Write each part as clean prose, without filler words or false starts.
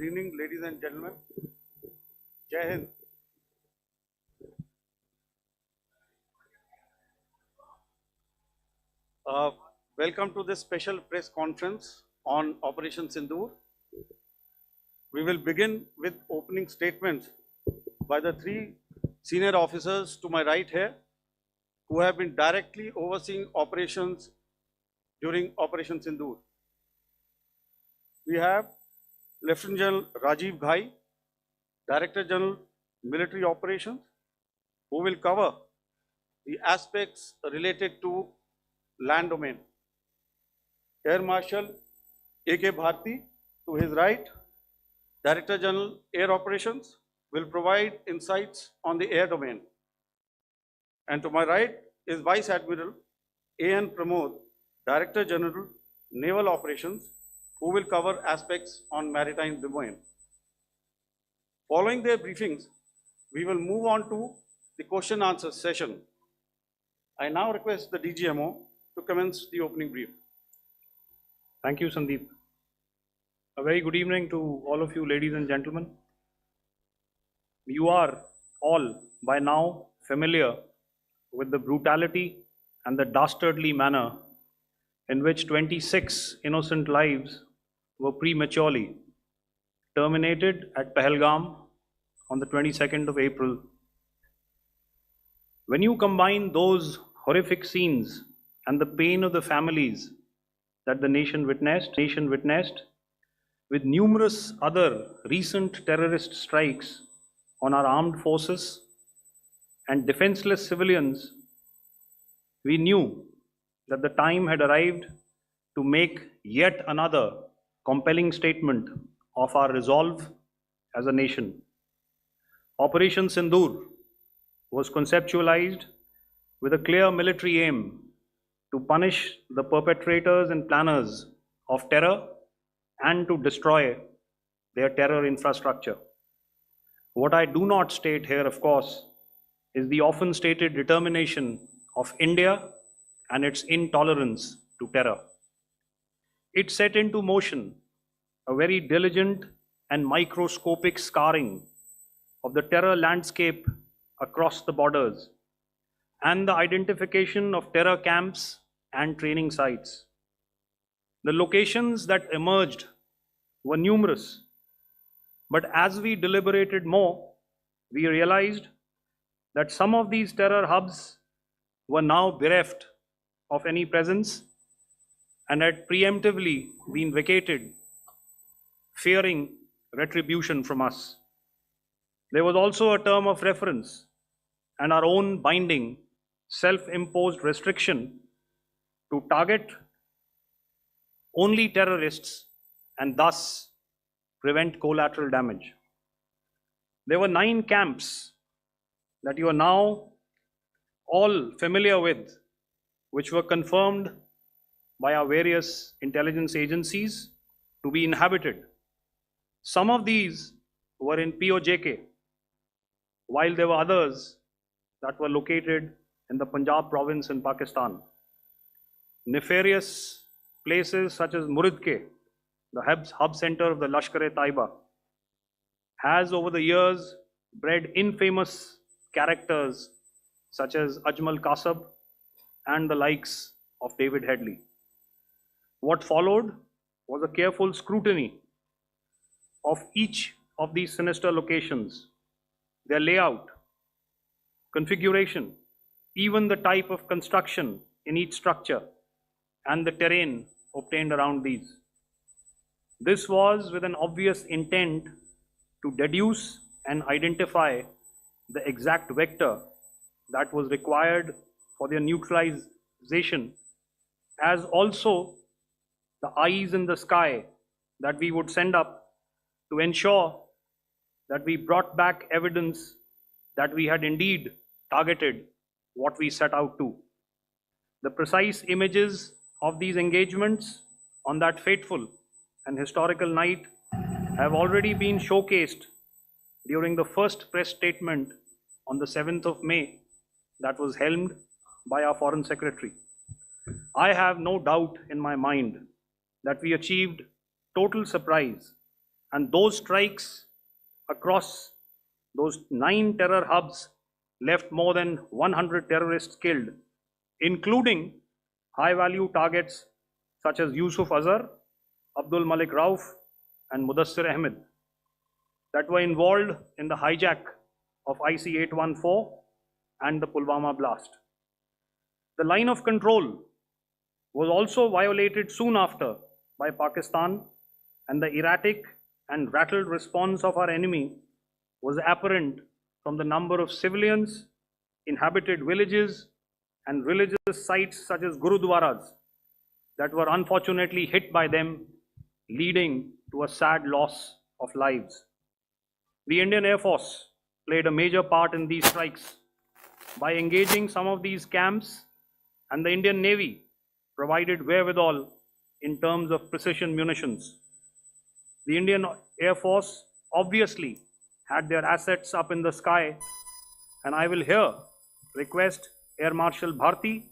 Good evening, ladies and gentlemen. Jai Hind. Welcome to this special press conference on Operation Sindoor. We will begin with opening statements by the three senior officers to my right here, who have been directly overseeing operations during Operation Sindoor. We have Lieutenant General Rajiv Ghai, Director General Military Operations, who will cover the aspects related to land domain. Air Marshal A.K. Bharti, to his right, Director General Air Operations, will provide insights on the air domain. And to my right is Vice Admiral A.N. Pramod, Director General Naval Operations, who will cover aspects on maritime domain. Following their briefings, we will move on to the question answer session. I now request the DGMO to commence the opening brief. Thank you, Sandeep. A very good evening to all of you, ladies and gentlemen. You are all by now familiar with the brutality and the dastardly manner in which 26 innocent lives were prematurely terminated at Pahalgam on the 22nd of April. When you combine those horrific scenes and the pain of the families that the nation witnessed with numerous other recent terrorist strikes on our armed forces and defenseless civilians, we knew that the time had arrived to make yet another compelling statement of our resolve as a nation. Operation Sindoor was conceptualized with a clear military aim to punish the perpetrators and planners of terror and to destroy their terror infrastructure. What I do not state here, of course, is the often stated determination of India and its intolerance to terror. It set into motion a very diligent and microscopic scarring of the terror landscape across the borders and the identification of terror camps and training sites. The locations that emerged were numerous, but as we deliberated more, we realized that some of these terror hubs were now bereft of any presence and had preemptively been vacated, fearing retribution from us. There was also a term of reference and our own binding, self-imposed restriction to target only terrorists and thus prevent collateral damage. There were 9 camps that you are now all familiar with, which were confirmed by our various intelligence agencies to be inhabited. Some of these were in POJK, while there were others that were located in the Punjab province in Pakistan. Nefarious places such as Muridke, the hub center of the Lashkar-e-Taiba, has over the years bred infamous characters such as Ajmal Kasab and the likes of David Headley. What followed was a careful scrutiny of each of these sinister locations, their layout, configuration, even the type of construction in each structure, and the terrain obtained around these. This was with an obvious intent to deduce and identify the exact vector that was required for their neutralization, as also the eyes in the sky that we would send up to ensure that we brought back evidence that we had indeed targeted what we set out to. The precise images of these engagements on that fateful and historical night have already been showcased during the first press statement on the 7th of May that was helmed by our Foreign Secretary. I have no doubt in my mind that we achieved total surprise And those strikes across those 9 terror hubs left more than 100 terrorists killed, including high value targets such as Yusuf Azhar, Abdul Malik Rauf, and Mudassir Ahmed that were involved in the hijack of IC 814 and the Pulwama blast. The line of control was also violated soon after by Pakistan, and the erratic and rattled response of our enemy was apparent from the number of civilians, inhabited villages, and religious sites such as Gurudwaras that were unfortunately hit by them, leading to a sad loss of lives. The Indian Air Force played a major part in these strikes by engaging some of these camps, and the Indian Navy provided wherewithal in terms of precision munitions. The Indian Air Force obviously had their assets up in the sky, and I will here request Air Marshal Bharti,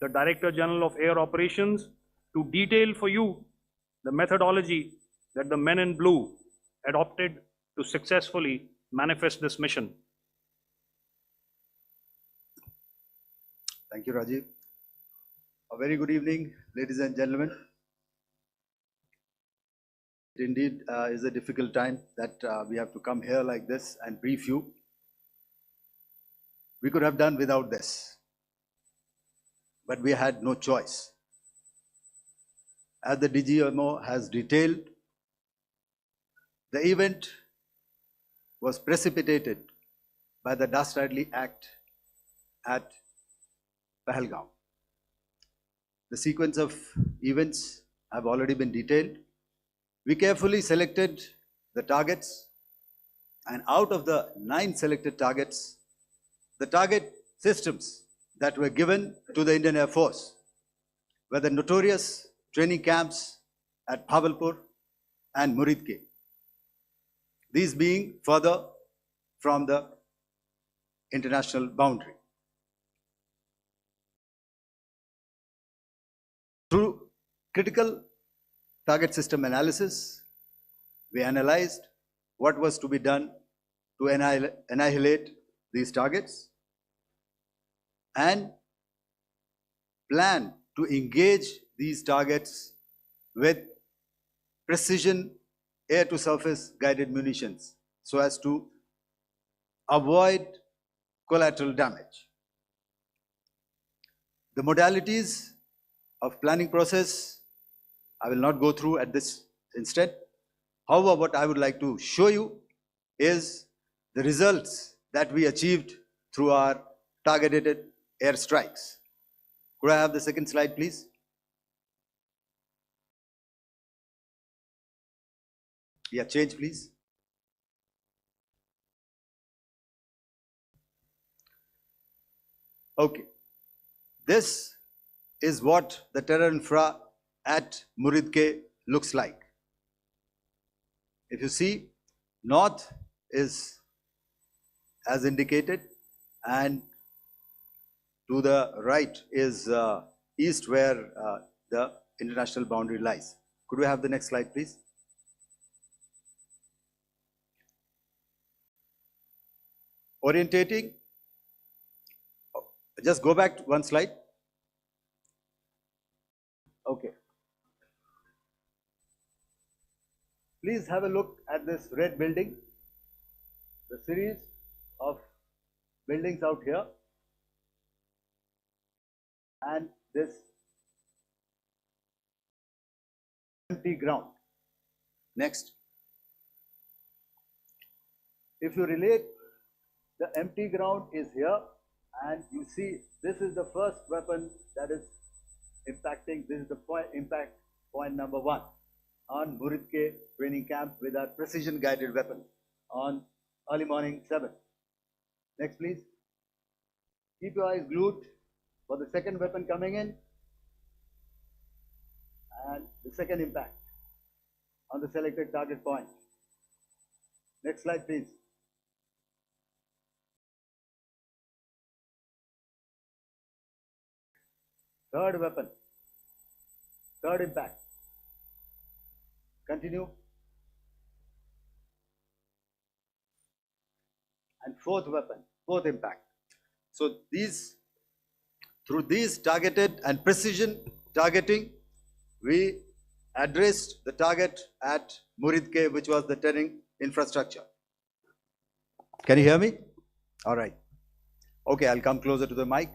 the Director General of Air Operations, to detail for you the methodology that the men in blue adopted to successfully manifest this mission. Thank you, Rajiv. A very good evening, ladies and gentlemen. It indeed is a difficult time that we have to come here like this and brief you. We could have done without this, but we had no choice. As the DGMO has detailed, the event was precipitated by the dastardly act at Pahalgam. The sequence of events have already been detailed. We carefully selected the targets, and out of the 9 selected targets, the target systems that were given to the Indian Air Force were the notorious training camps at Bhavalpur and Muridke. These being further from the international boundary. Through critical target system analysis, we analyzed what was to be done to annihilate these targets and plan to engage these targets with precision air-to-surface guided munitions so as to avoid collateral damage. The modalities of planning process I will not go through at this instant. However, what I would like to show you is the results that we achieved through our targeted airstrikes. Could I have the second slide, please? Yeah, change, please. Okay. This is what the terror infra at Muridke looks like. If you see, north is as indicated, and to the right is east, where the international boundary lies. Could we have the next slide, please? Orientating. Just go back to one slide. Okay. Please have a look at this red building, the series of buildings out here, and this empty ground. Next. If you relate, the empty ground is here, and you see this is the first weapon that is impacting. This is the impact point number 1 on Muridke training camp with our precision guided weapon on early morning 7. Next, please. Keep your eyes glued for the second weapon coming in and the second impact on the selected target point. Next slide, please. Third weapon, third impact. Continue. and fourth weapon, fourth impact. So through these targeted and precision targeting, we addressed the target at Muridke, which was the turning infrastructure. Can you hear me? All right. Okay, I'll come closer to the mic.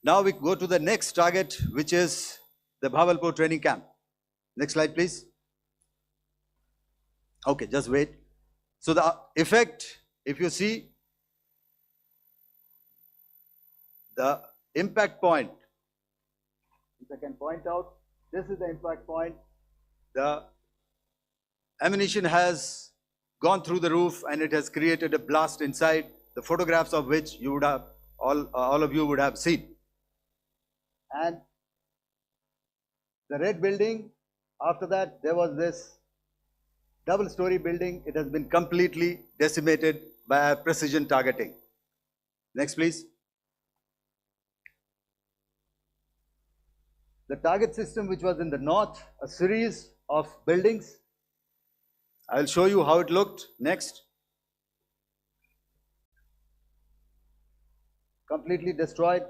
Now we go to the next target, which is the Bhavalpur training camp. Next slide, please. Okay, just wait. So the effect, if you see, the impact point, if I can point out, this is the impact point. The ammunition has gone through the roof and it has created a blast inside, the photographs of which you would have, all of you would have seen. And the red building, after that, there was this double-story building. It has been completely decimated by precision targeting. Next, please. The target system, which was in the north, a series of buildings. I'll show you how it looked. Next. Completely destroyed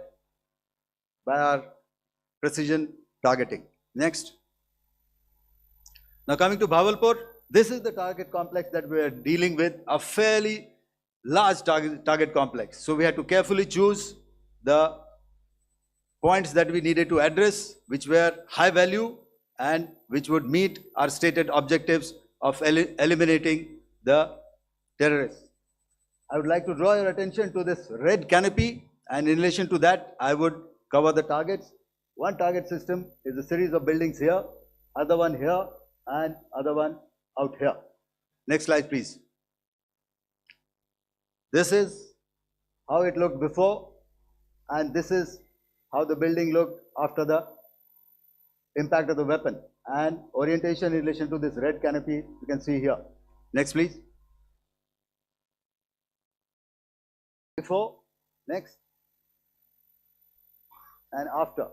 by our precision targeting. Next. Now coming to Bhavalpur, this is the target complex that we are dealing with, a fairly large target complex. So we had to carefully choose the points that we needed to address, which were high value and which would meet our stated objectives of eliminating the terrorists. I would like to draw your attention to this red canopy, and in relation to that, I would cover the targets. One target system is a series of buildings here, other one here, and other one out here. Next slide, please. This is how it looked before, and this is how the building looked after the impact of the weapon. And orientation in relation to this red canopy, you can see here. Next, please. Before, next, and after.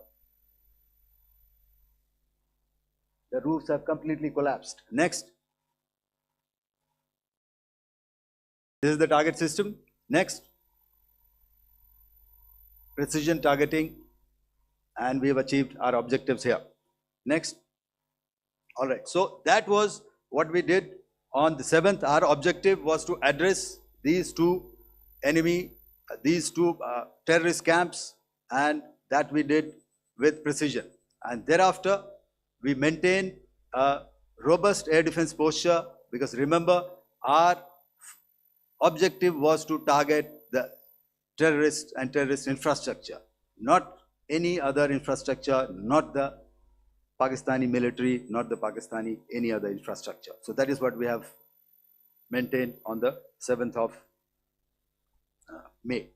The roofs have completely collapsed. Next. This is the target system. Next. Precision targeting, and we have achieved our objectives here. Next. All right. So that was what we did on the 7th. Our objective was to address these two terrorist camps, and that we did with precision. And thereafter, we maintained a robust air defense posture, because remember, our objective was to target the terrorist and terrorist infrastructure, not any other infrastructure, not the Pakistani military, not the Pakistani any other infrastructure. So that is what we have maintained on the 7th of May.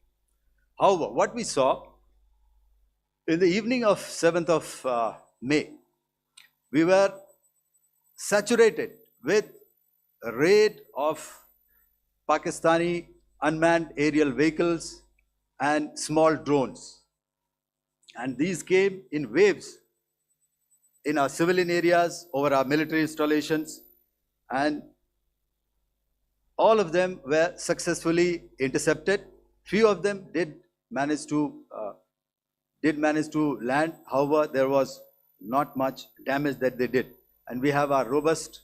However, what we saw in the evening of 7th of May, we were saturated with a raid of Pakistani unmanned aerial vehicles and small drones. And these came in waves in our civilian areas, over our military installations, and all of them were successfully intercepted. Few of them did manage to land. However, there was not much damage that they did. And we have our robust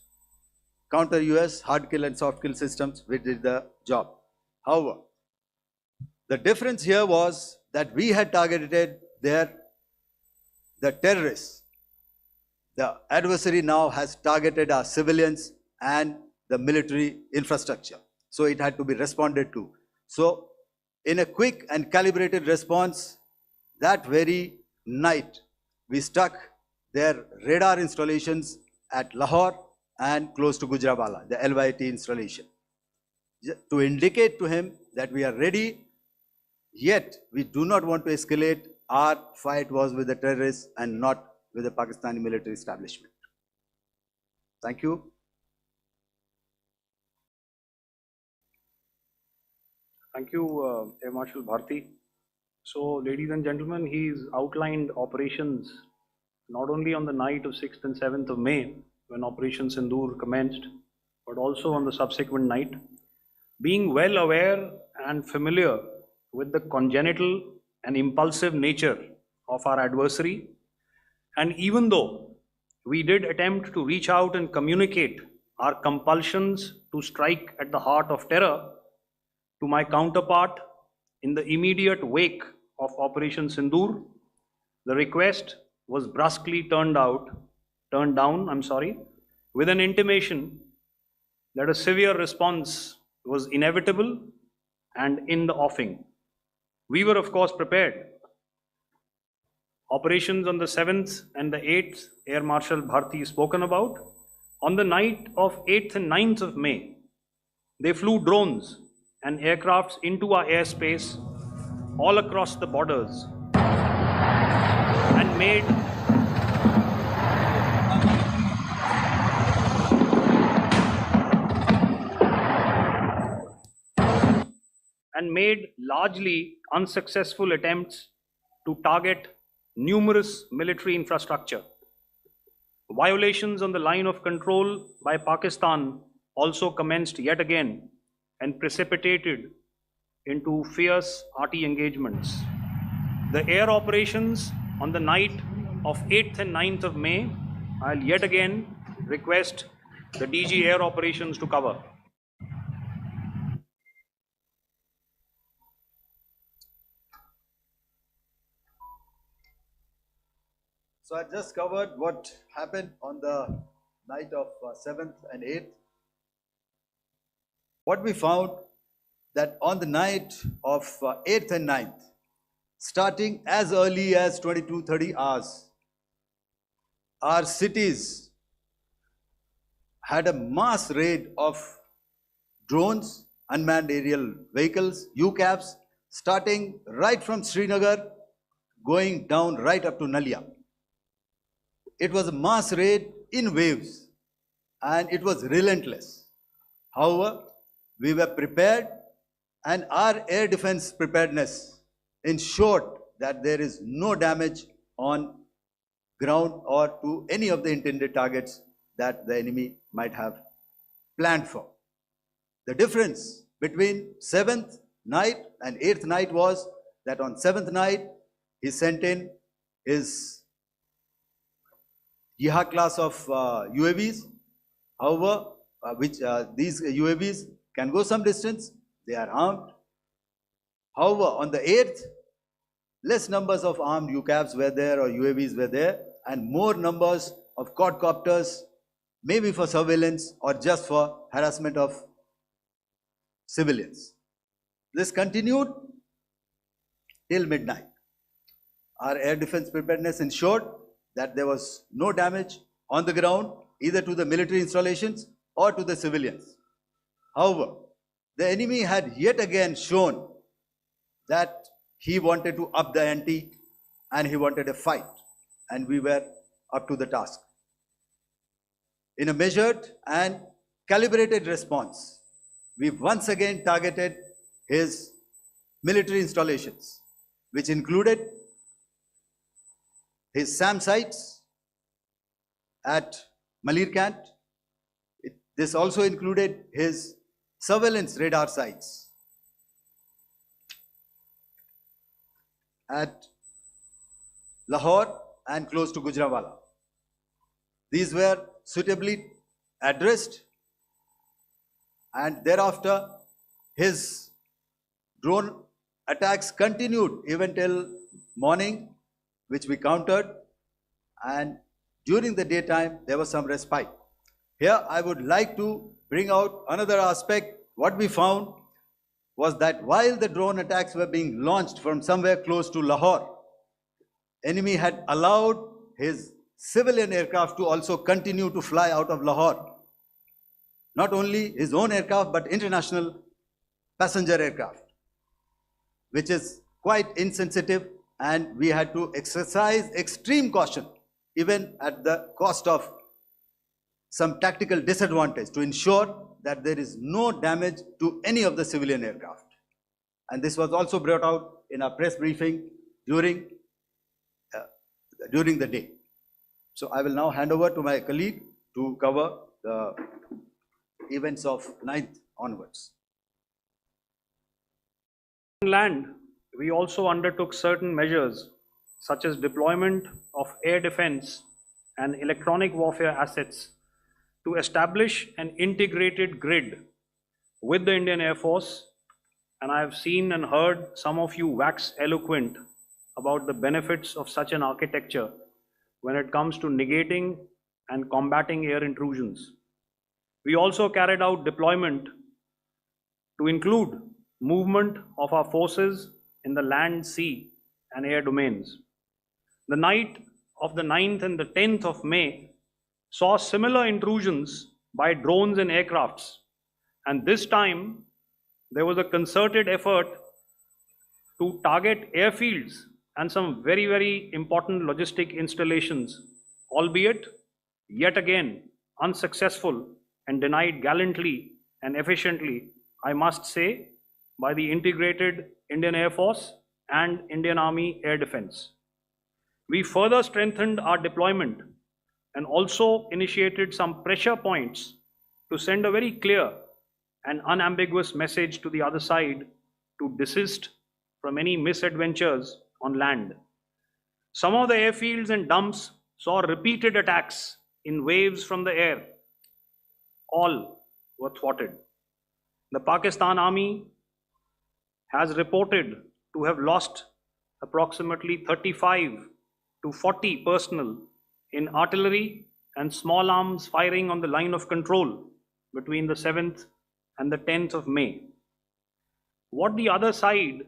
counter-US hard kill and soft kill systems which did the job. However, the difference here was that we had targeted the terrorists. The adversary now has targeted our civilians and the military infrastructure. So it had to be responded to. So in a quick and calibrated response, that very night, we struck their radar installations at Lahore and close to Gujranwala, the LYT installation, to indicate to him that we are ready, yet we do not want to escalate. Our fight was with the terrorists and not with the Pakistani military establishment. Thank you. Thank you, Air Marshal Bharti. So, ladies and gentlemen, he's outlined operations not only on the night of 6th and 7th of May, when Operation Sindoor commenced, but also on the subsequent night. Being well aware and familiar with the congenital and impulsive nature of our adversary. And even though we did attempt to reach out and communicate our compulsions to strike at the heart of terror to my counterpart in the immediate wake of Operation Sindoor, the request was brusquely turned down, with an intimation that a severe response was inevitable and in the offing. We were, of course, prepared. Operations on the 7th and the 8th, Air Marshal Bharti spoken about. On the night of 8th and 9th of May, they flew drones and aircrafts into our airspace all across the borders and made largely unsuccessful attempts to target numerous military infrastructure. Violations on the line of control by Pakistan also commenced yet again and precipitated into fierce arty engagements. The air operations on the night of 8th and 9th of May, I'll yet again request the DG Air Operations to cover. So I just covered what happened on the night of 7th and 8th. What we found that on the night of 8th and 9th, starting as early as 22:30 hours, our cities had a mass raid of drones, unmanned aerial vehicles, UCAVs, starting right from Srinagar, going down right up to Nalia. It was a mass raid in waves and it was relentless. However, we were prepared and our air defense preparedness ensured that there is no damage on ground or to any of the intended targets that the enemy might have planned for. The difference between 7th night and 8th night was that on 7th night, he sent in his Yeha class of UAVs. However, these UAVs can go some distance, they are armed. However, on the 8th, less numbers of armed UCAVs were there or UAVs were there, and more numbers of quadcopters, maybe for surveillance or just for harassment of civilians. This continued till midnight. Our air defense preparedness ensured that there was no damage on the ground, either to the military installations or to the civilians. However, the enemy had yet again shown that he wanted to up the ante and he wanted a fight, and we were up to the task. In a measured and calibrated response, we once again targeted his military installations, which included his SAM sites at Malirkant. This also included his surveillance radar sites at Lahore and close to Gujranwala. These were suitably addressed, and thereafter his drone attacks continued even till morning, which we countered, and during the daytime there was some respite. Here I would like to bring out another aspect. What we found was that while the drone attacks were being launched from somewhere close to Lahore, enemy had allowed his civilian aircraft to also continue to fly out of Lahore. Not only his own aircraft, but international passenger aircraft, which is quite insensitive, and we had to exercise extreme caution, even at the cost of some tactical disadvantage, to ensure that there is no damage to any of the civilian aircraft. And this was also brought out in our press briefing during the day. So I will now hand over to my colleague to cover the events of 9th onwards. On land, we also undertook certain measures such as deployment of air defense and electronic warfare assets to establish an integrated grid with the Indian Air Force, and I have seen and heard some of you wax eloquent about the benefits of such an architecture when it comes to negating and combating air intrusions. We also carried out deployment to include movement of our forces in the land, sea, and air domains. The night of the 9th and the 10th of May saw similar intrusions by drones and aircrafts, and this time there was a concerted effort to target airfields and some very, very important logistic installations, albeit yet again unsuccessful and denied gallantly and efficiently, I must say, by the integrated Indian Air Force and Indian Army Air Defense. We further strengthened our deployment and also initiated some pressure points to send a very clear and unambiguous message to the other side to desist from any misadventures on land. Some of the airfields and dumps saw repeated attacks in waves from the air. All were thwarted. The Pakistan Army has reported to have lost approximately 35 to 40 personnel in artillery and small arms firing on the line of control between the 7th and the 10th of May. What the other side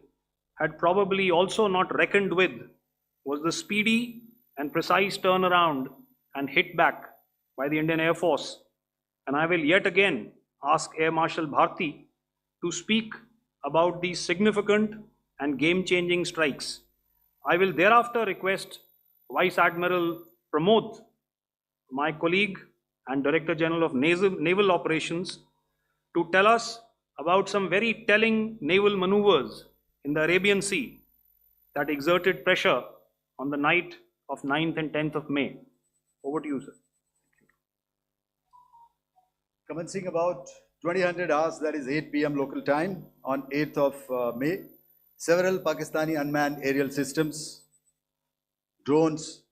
had probably also not reckoned with was the speedy and precise turnaround and hit back by the Indian Air Force. And I will yet again ask Air Marshal Bharti to speak about these significant and game-changing strikes. I will thereafter request Vice Admiral Pramod, my colleague and Director General of Naval Operations, to tell us about some very telling naval maneuvers in the Arabian Sea that exerted pressure on the night of 9th and 10th of May. Over to you, sir. Commencing about 2000 hours, that is 8 p.m. local time, on 8th of May, several Pakistani unmanned aerial systems, drones,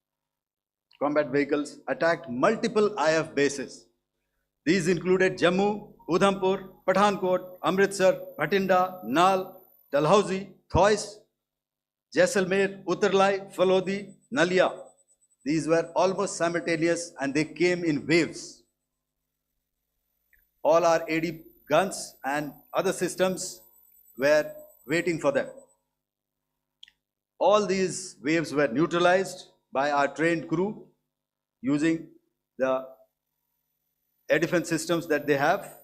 combat vehicles attacked multiple IF bases. These included Jammu, Udhampur, Pathankot, Amritsar, Bhatinda, Nal, Dalhousie, Thois, Jaisalmer, Uttarlai, Falodi, Nalia. These were almost simultaneous and they came in waves. All our AD guns and other systems were waiting for them. All these waves were neutralized by our trained crew using the air defense systems that they have,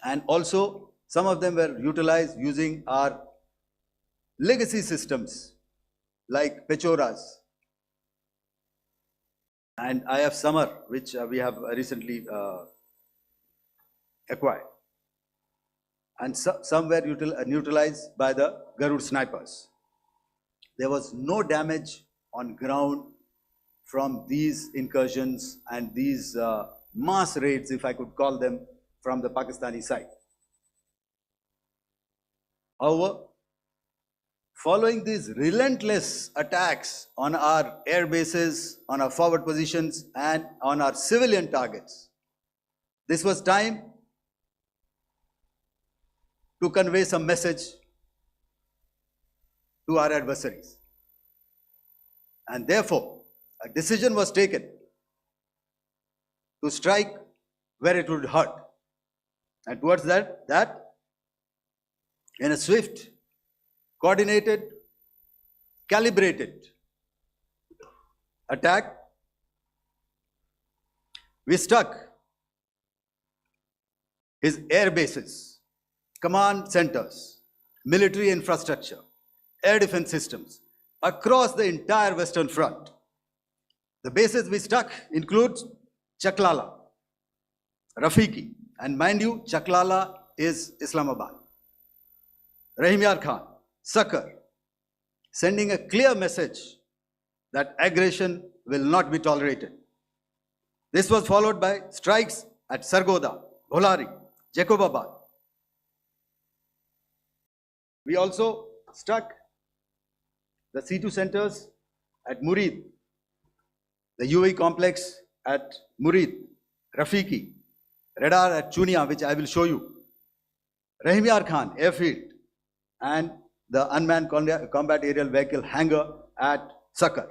and also some of them were utilized using our legacy systems like Pechoras and IF Summer, which we have recently acquired, and some were neutralized by the Garud snipers. There was no damage on ground from these incursions and these mass raids, if I could call them, from the Pakistani side. However, following these relentless attacks on our air bases, on our forward positions, and on our civilian targets, this was time to convey some message to our adversaries. And therefore, a decision was taken to strike where it would hurt. And towards that, in a swift, coordinated, calibrated attack, we struck his air bases, command centers, military infrastructure, air defense systems across the entire Western Front. The bases we struck include Chaklala, Rafiki, and mind you, Chaklala is Islamabad, Rahim Yar Khan, Sakar, sending a clear message that aggression will not be tolerated. This was followed by strikes at Sargoda, Bholari, Jacobabad, We also struck the C2 centers at Murid, the UAE complex at Murid, Rafiki, radar at Chunia, which I will show you, Rahimyar Khan airfield, and the unmanned combat aerial vehicle hangar at Sakar.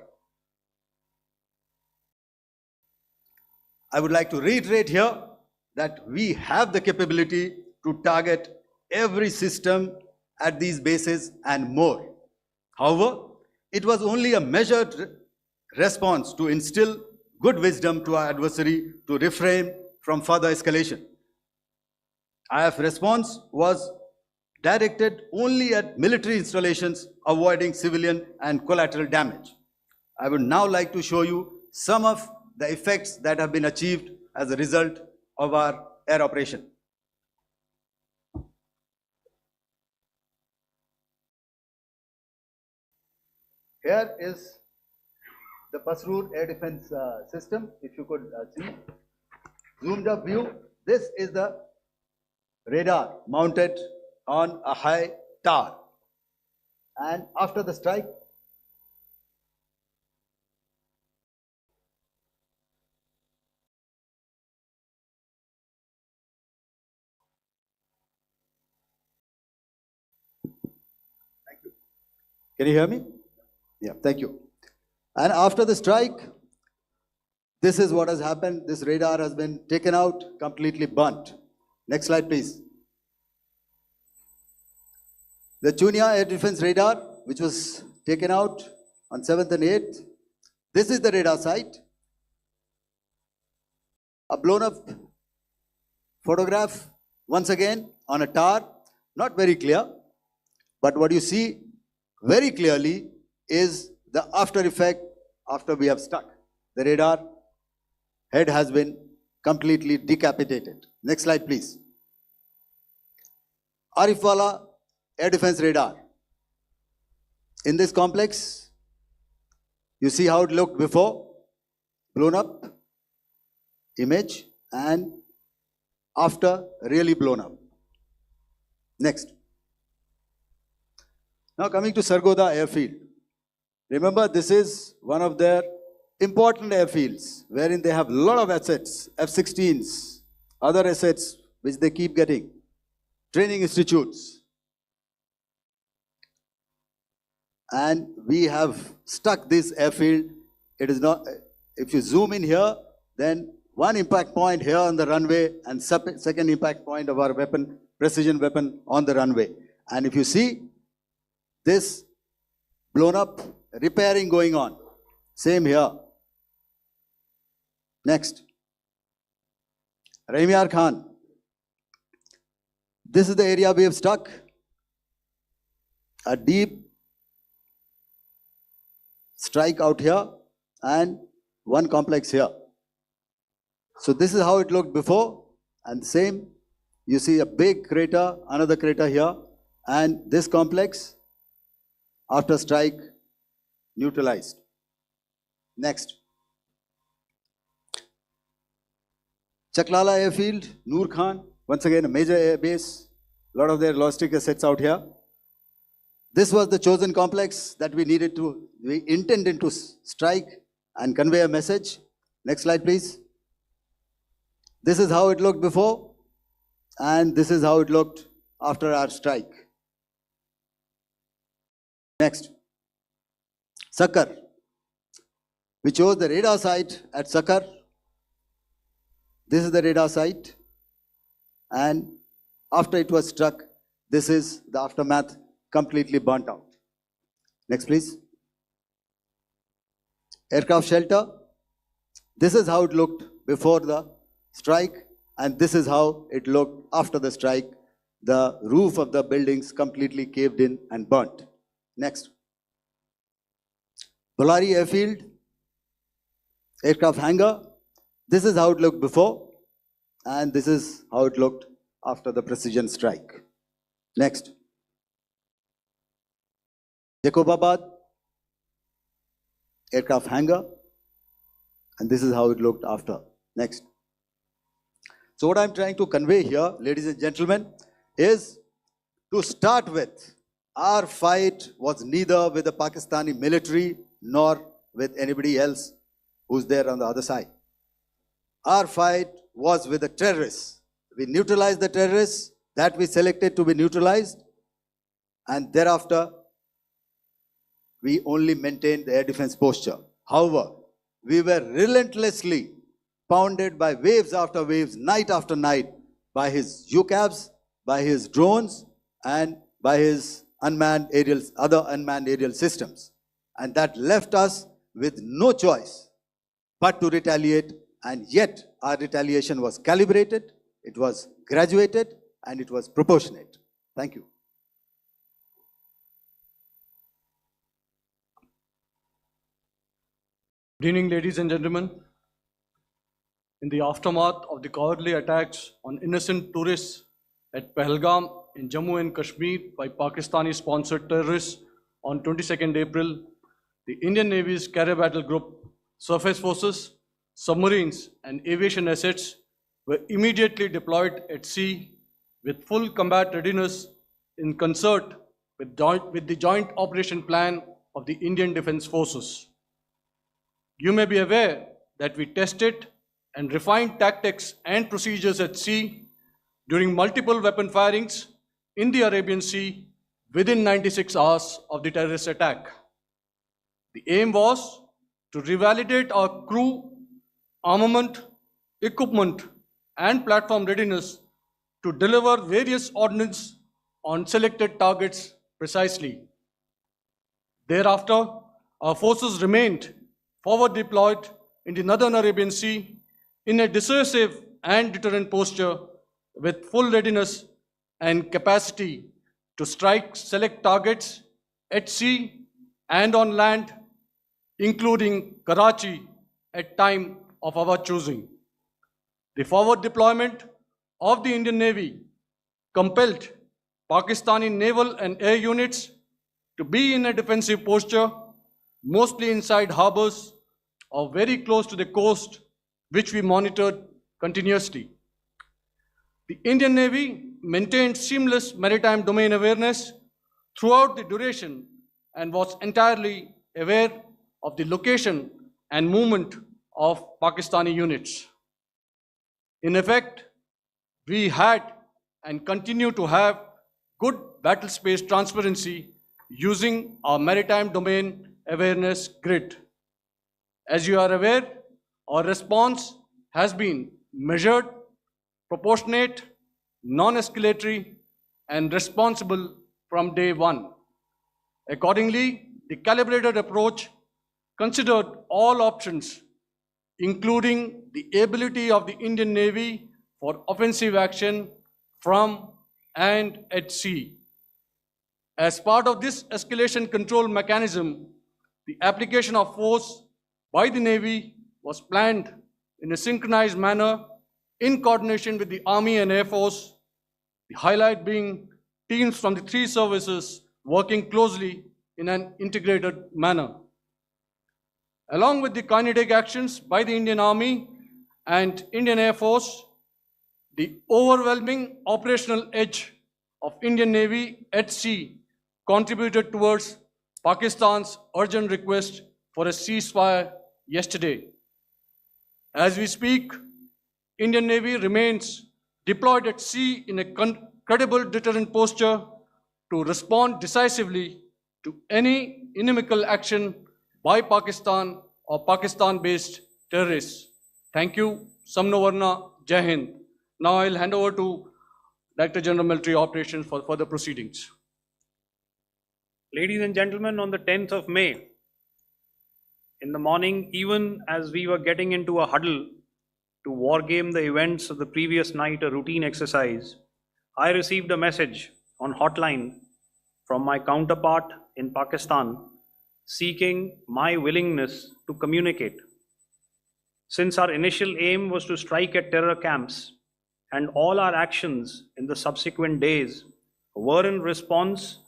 I would like to reiterate here that we have the capability to target every system at these bases and more. However, it was only a measured response to instill good wisdom to our adversary to refrain from further escalation. IF response was directed only at military installations, avoiding civilian and collateral damage. I would now like to show you some of the effects that have been achieved as a result of our air operation. Here is the Pasroor air defense system. If you could see, zoomed up view. This is the radar mounted on a high tower. And after the strike, thank you. Can you hear me? Yeah, thank you. And after the strike, this is what has happened. This radar has been taken out, completely burnt. Next slide, please. The Chunia air defense radar, which was taken out on 7th and 8th. This is the radar site. A blown up photograph, once again, on a tower. Not very clear, but what you see very clearly is the after effect after we have stuck. The radar head has been completely decapitated. Next slide, please. Arifwala air defense radar. In this complex, you see how it looked before, blown up image, and after really blown up. Next. Now coming to Sargodha airfield. Remember, this is one of their important airfields wherein they have a lot of assets, F-16s, other assets which they keep getting, training institutes. And we have stuck this airfield. It is not, if you zoom in here, then one impact point here on the runway and second impact point of our weapon, precision weapon on the runway. And if you see this blown up, repairing going on. Same here. Next. Rahimyar Khan. This is the area we have stuck. A deep strike out here and one complex here. So this is how it looked before, and same, you see a big crater, another crater here, and this complex after strike neutralized. Next. Chaklala airfield, Noor Khan, once again a major air base, a lot of their logistic assets out here. This was the chosen complex that we intended to strike and convey a message. Next slide, please. This is how it looked before, and this is how it looked after our strike. Next. Sakar. We chose the radar site at Sakar. This is the radar site, and after it was struck, this is the aftermath, completely burnt out. Next, please. Aircraft shelter. This is how it looked before the strike, and this is how it looked after the strike. The roof of the buildings completely caved in and burnt. Next. Bolari airfield, aircraft hangar. This is how it looked before, and this is how it looked after the precision strike. Next. Jacobabad, aircraft hangar, and this is how it looked after. Next. So what I'm trying to convey here, ladies and gentlemen, is to start with, Our fight was neither with the Pakistani military nor with anybody else who's there on the other side. Our fight was with the terrorists. We neutralized the terrorists that we selected to be neutralized, and thereafter we only maintained the air defense posture. However, we were relentlessly pounded by waves after waves, night after night, by his UCAVs, by his drones, and by his other unmanned aerial systems. And that left us with no choice but to retaliate, and yet our retaliation was calibrated, it was graduated, and it was proportionate. Thank you. Good evening, ladies and gentlemen. In the aftermath of the cowardly attacks on innocent tourists at Pahalgam in Jammu and Kashmir by Pakistani-sponsored terrorists on 22nd April, the Indian Navy's Carrier Battle Group, surface forces, submarines, and aviation assets were immediately deployed at sea with full combat readiness in concert with the joint operation plan of the Indian Defence Forces. You may be aware that we tested and refined tactics and procedures at sea during multiple weapon firings in the Arabian Sea within 96 hours of the terrorist attack. The aim was to revalidate our crew, armament, equipment, and platform readiness to deliver various ordnance on selected targets precisely. Thereafter, our forces remained forward deployed in the Northern Arabian Sea in a dissuasive and deterrent posture with full readiness and capacity to strike select targets at sea and on land, including Karachi at time of our choosing. The forward deployment of the Indian Navy compelled Pakistani naval and air units to be in a defensive posture, mostly inside harbors or very close to the coast, which we monitored continuously. The Indian Navy maintained seamless maritime domain awareness throughout the duration and was entirely aware of the location and movement of Pakistani units. In effect, we had and continue to have good battle space transparency using our maritime domain awareness grid. As you are aware, our response has been measured, proportionate, non-escalatory, and responsible from day one. Accordingly, the calibrated approach considered all options, including the ability of the Indian Navy for offensive action from and at sea. As part of this escalation control mechanism, the application of force by the Navy was planned in a synchronized manner in coordination with the Army and Air Force, the highlight being teams from the three services working closely in an integrated manner. Along with the kinetic actions by the Indian Army and Indian Air Force, the overwhelming operational edge of Indian Navy at sea contributed towards Pakistan's urgent request for a ceasefire yesterday. As we speak, Indian Navy remains deployed at sea in a credible deterrent posture to respond decisively to any inimical action by Pakistan or Pakistan-based terrorists. Thank you. Samno Varna, Jai Hind. Now I'll hand over to Director General Military Operations for further proceedings. Ladies and gentlemen, on the 10th of May, in the morning, even as we were getting into a huddle to wargame the events of the previous night, a routine exercise, I received a message on hotline from my counterpart in Pakistan seeking my willingness to communicate. Since our initial aim was to strike at terror camps, and all our actions in the subsequent days were in response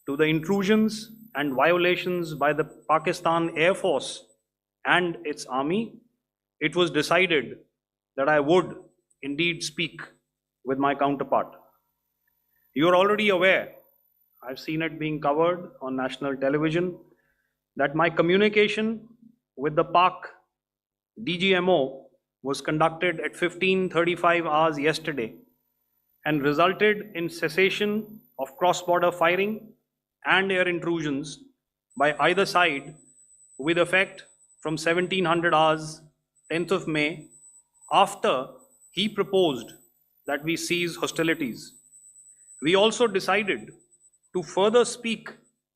to the intrusions and violations by the Pakistan Air Force and its army, it was decided that I would indeed speak with my counterpart. You are already aware I've seen it being covered on national television, that my communication with the Pak DGMO was conducted at 15:35 hours yesterday and resulted in cessation of cross-border firing and air intrusions by either side with effect from 1700 hours 10th of May, after he proposed that we cease hostilities. We also decided to further speak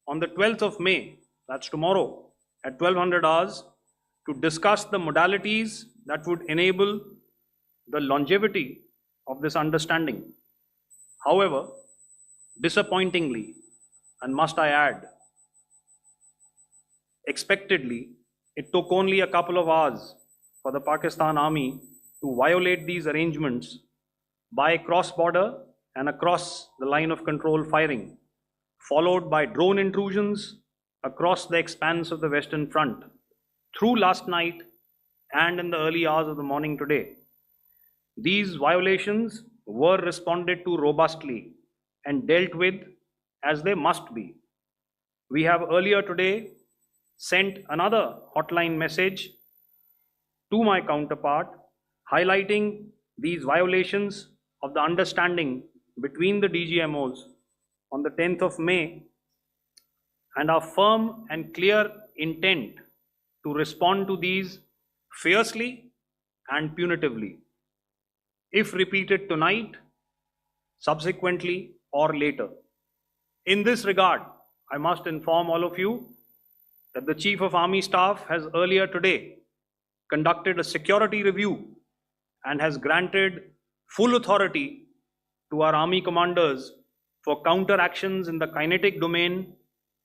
on the 12th of May, that's tomorrow, at 1200 hours, to discuss the modalities that would enable the longevity of this understanding. However, disappointingly, and must I add, expectedly, it took only a couple of hours for the Pakistan Army to violate these arrangements by cross-border and across the line of control firing, followed by drone intrusions across the expanse of the Western Front through last night and in the early hours of the morning today. These violations were responded to robustly and dealt with as they must be. We have earlier today sent another hotline message to my counterpart highlighting these violations of the understanding between the DGMOs on the 10th of May, and our firm and clear intent to respond to these fiercely and punitively, if repeated tonight, subsequently, or later. In this regard, I must inform all of you that the Chief of Army Staff has earlier today conducted a security review and has granted full authority to our Army commanders for counter actions in the kinetic domain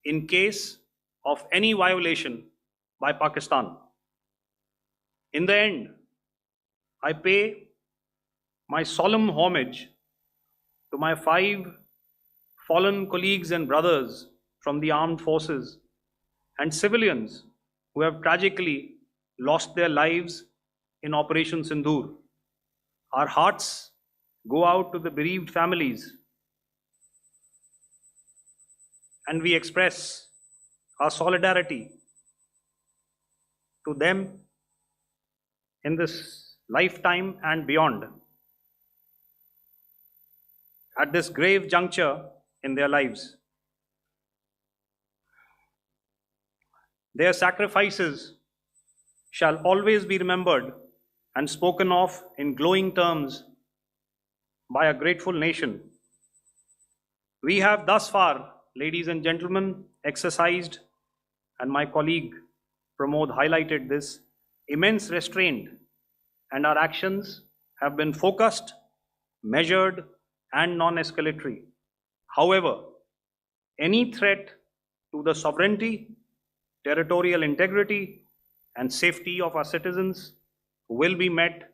in case of any violation by Pakistan. In the end, I pay my solemn homage to my 5 fallen colleagues and brothers from the armed forces and civilians who have tragically lost their lives in Operation Sindoor. Our hearts go out to the bereaved families, and we express our solidarity to them in this lifetime and beyond, at this grave juncture in their lives. Their sacrifices shall always be remembered and spoken of in glowing terms by a grateful nation. We have thus far, ladies and gentlemen, exercised, and my colleague Pramod highlighted this, immense restraint, and our actions have been focused, measured, and non-escalatory. However, any threat to the sovereignty, territorial integrity, and safety of our citizens will be met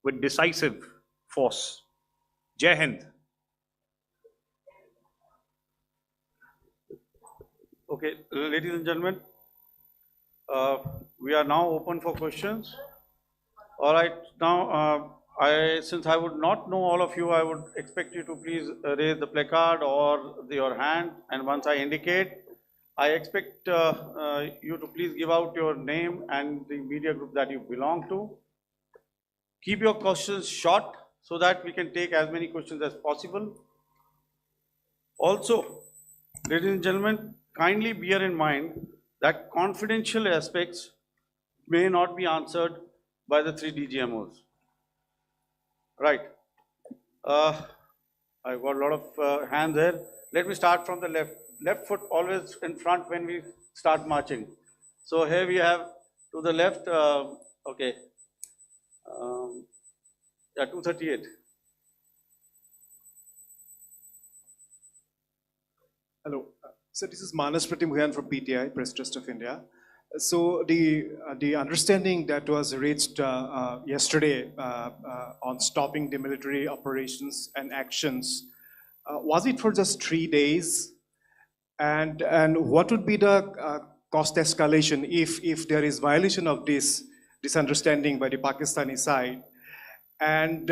with decisive force. Jai Hind. Okay, ladies and gentlemen, we are now open for questions. All right, now since I would not know all of you, I would expect you to please raise the placard or your hand, and once I indicate, I expect you to please give out your name and the media group that you belong to. Keep your questions short so that we can take as many questions as possible. Also, ladies and gentlemen, kindly bear in mind that confidential aspects may not be answered by the 3 DGMOs. Right. I've got a lot of hands there. Let me start from the left. Left foot always in front when we start marching. So here we have to the left, okay. Yeah, 238. Hello. So this is Manas Pratimhuyan from PTI, Press Trust of India. So the understanding that was reached yesterday on stopping the military operations and actions, was it for just 3 days? And what would be the cost escalation if there is violation of this understanding by the Pakistani side? And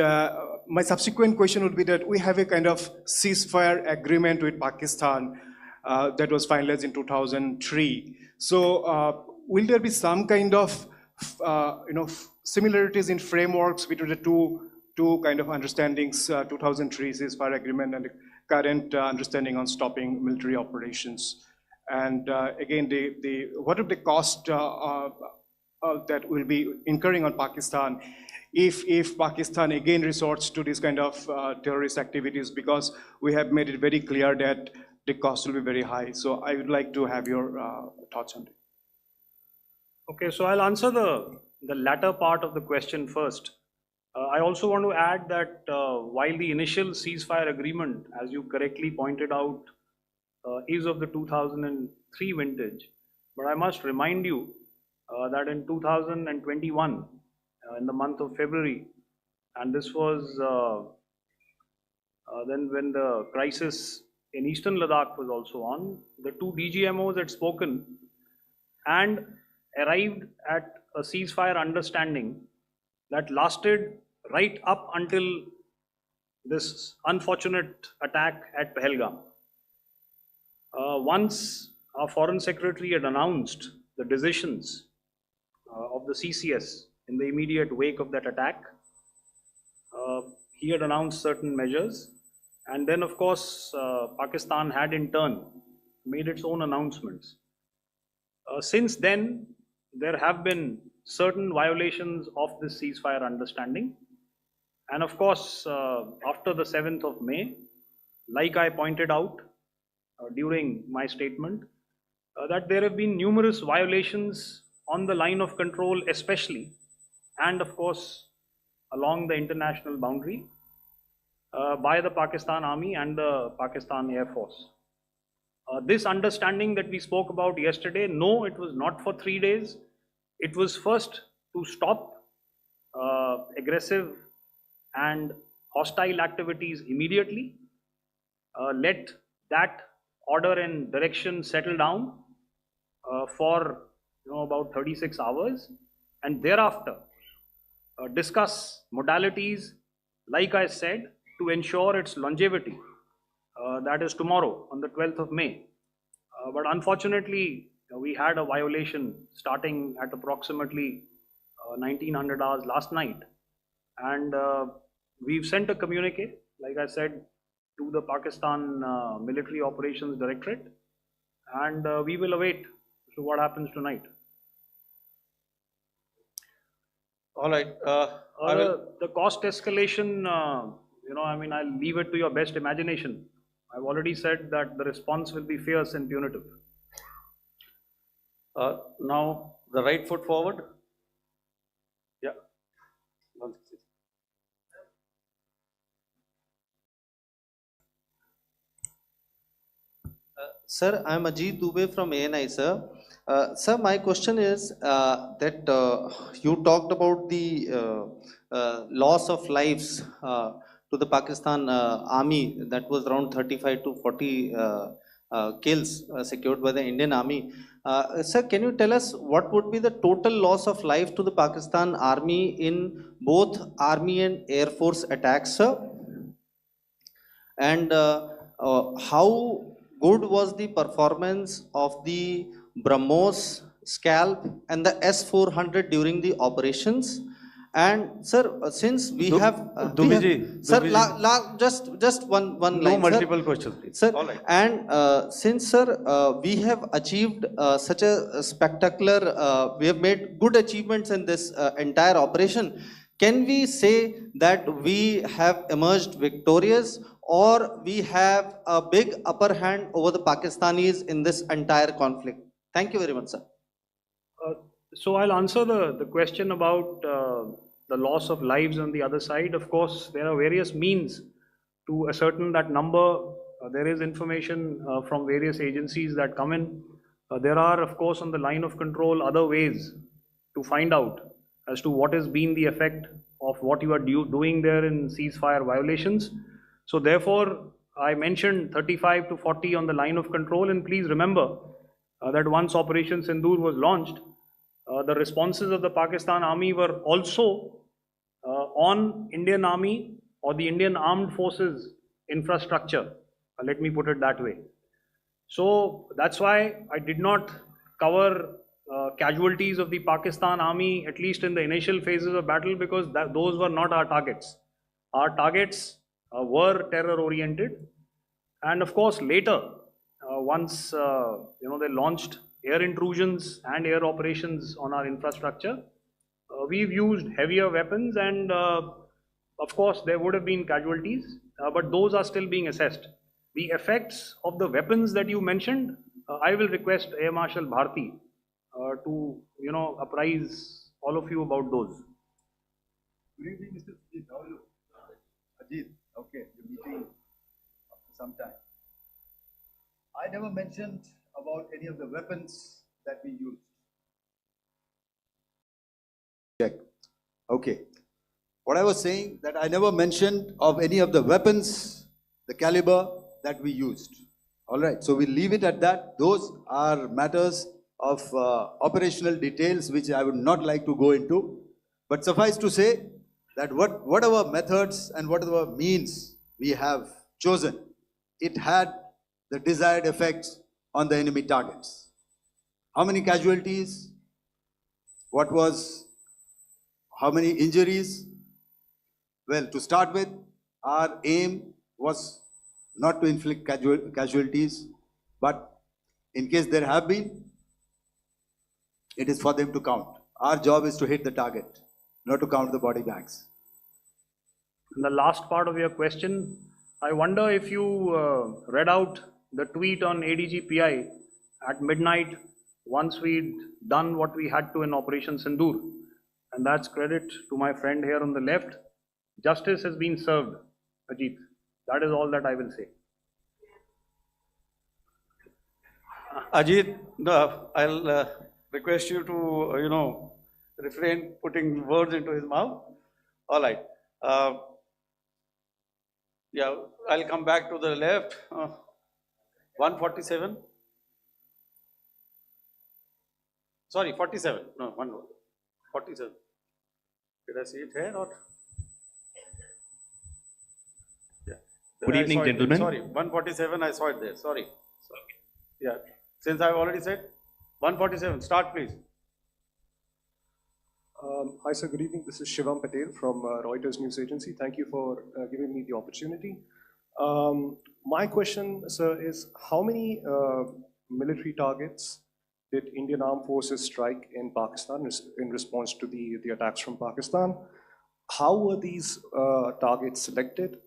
my subsequent question would be that we have a kind of ceasefire agreement with Pakistan that was finalized in 2003. So will there be some kind of similarities in frameworks between the two kind of understandings, 2003 ceasefire agreement and the current understanding on stopping military operations? And again, what are the cost that will be incurring on Pakistan if Pakistan again resorts to this kind of terrorist activities, because we have made it very clear that the cost will be very high. So I would like to have your thoughts on it. Okay, so I'll answer the latter part of the question first. I also want to add that while the initial ceasefire agreement, as you correctly pointed out, is of the 2003 vintage, but I must remind you that in 2021, in the month of February, and this was then when the crisis in eastern Ladakh was also on, the two DGMOs had spoken and arrived at a ceasefire understanding that lasted right up until this unfortunate attack at Pahalgam. Once our Foreign Secretary had announced the decisions of the CCS in the immediate wake of that attack, he had announced certain measures, and then of course Pakistan had in turn made its own announcements. Since then, there have been certain violations of this ceasefire understanding, and of course after the 7th of May, like I pointed out during my statement, that there have been numerous violations on the line of control especially, and of course along the international boundary by the Pakistan Army and the Pakistan Air Force. This understanding that we spoke about yesterday, no, it was not for 3 days. It was first to stop aggressive and hostile activities immediately, let that order and direction settle down for about 36 hours, and thereafter discuss modalities, like I said, to ensure its longevity. That is tomorrow on the 12th of May. But unfortunately, we had a violation starting at approximately 1900 hours last night, and we've sent a communique, like I said, to the Pakistan Military Operations Directorate, and we will await what happens tonight. All right. The cost escalation, I'll leave it to your best imagination. I've already said that the response will be fierce and punitive. Now, the right foot forward. Yeah. Sir, I'm Ajit Dubey from ANI, sir. Sir, my question is that you talked about the loss of lives to the Pakistan army, that was around 35 to 40 kills secured by the Indian army. Sir, can you tell us what would be the total loss of life to the Pakistan army in both army and air force attacks, sir? And how good was the performance of the BrahMos, Scalp and the S-400 during the operations? And sir, since we have sir, just one line. No multiple questions, please. Sir, all right. and since sir, we have achieved such a spectacular, we have made good achievements in this entire operation. Can we say that we have emerged victorious, or we have a big upper hand over the Pakistanis in this entire conflict? Thank you very much, sir. So I'll answer the question about the loss of lives on the other side. Of course, there are various means to ascertain that number. There is information from various agencies that come in. There are, of course, on the line of control, other ways to find out as to what has been the effect of what you are doing there in ceasefire violations. So therefore, I mentioned 35 to 40 on the line of control, and please remember that once Operation Sindoor was launched, the responses of the Pakistan Army were also on Indian Army or the Indian Armed Forces infrastructure. Let me put it that way. So that's why I did not cover casualties of the Pakistan Army, at least in the initial phases of battle, because those were not our targets. Our targets were terror oriented. And of course, later, once they launched air intrusions and air operations on our infrastructure, we've used heavier weapons, and of course, there would have been casualties, but those are still being assessed. The effects of the weapons that you mentioned, I will request Air Marshal Bharti to apprise all of you about those. Good evening, Mr. Ajit. How are you? Ajit, okay, you're meeting after some time. I never mentioned about any of the weapons that we used. Check. Okay. What I was saying, that I never mentioned of any of the weapons, the caliber that we used. All right, so we'll leave it at that. Those are matters of operational details which I would not like to go into. But suffice to say that whatever methods and whatever means we have chosen, it had the desired effects on the enemy targets. How many casualties? How many injuries? Well, to start with, our aim was not to inflict casualties, but in case there have been, it is for them to count. Our job is to hit the target, not to count the body bags. And the last part of your question, I wonder if you read out the tweet on ADG-PI at midnight once we'd done what we had to in Operation Sindoor. And that's credit to my friend here on the left. Justice has been served, Ajit. That is all that I will say. Ajit, I'll request you to, refrain putting words into his mouth. All right. Yeah, I'll come back to the left. 147. Sorry, 47. No, 47. Did I see it here or? Yeah. Good evening, gentlemen. Sorry, 147. I saw it there. Sorry. Yeah. Since I've already said 147. Start, please. Hi, sir. Good evening. This is Shivam Patel from Reuters News Agency. Thank you for giving me the opportunity. My question, sir, is how many military targets did Indian Armed Forces strike in Pakistan in response to the attacks from Pakistan? How were these targets selected?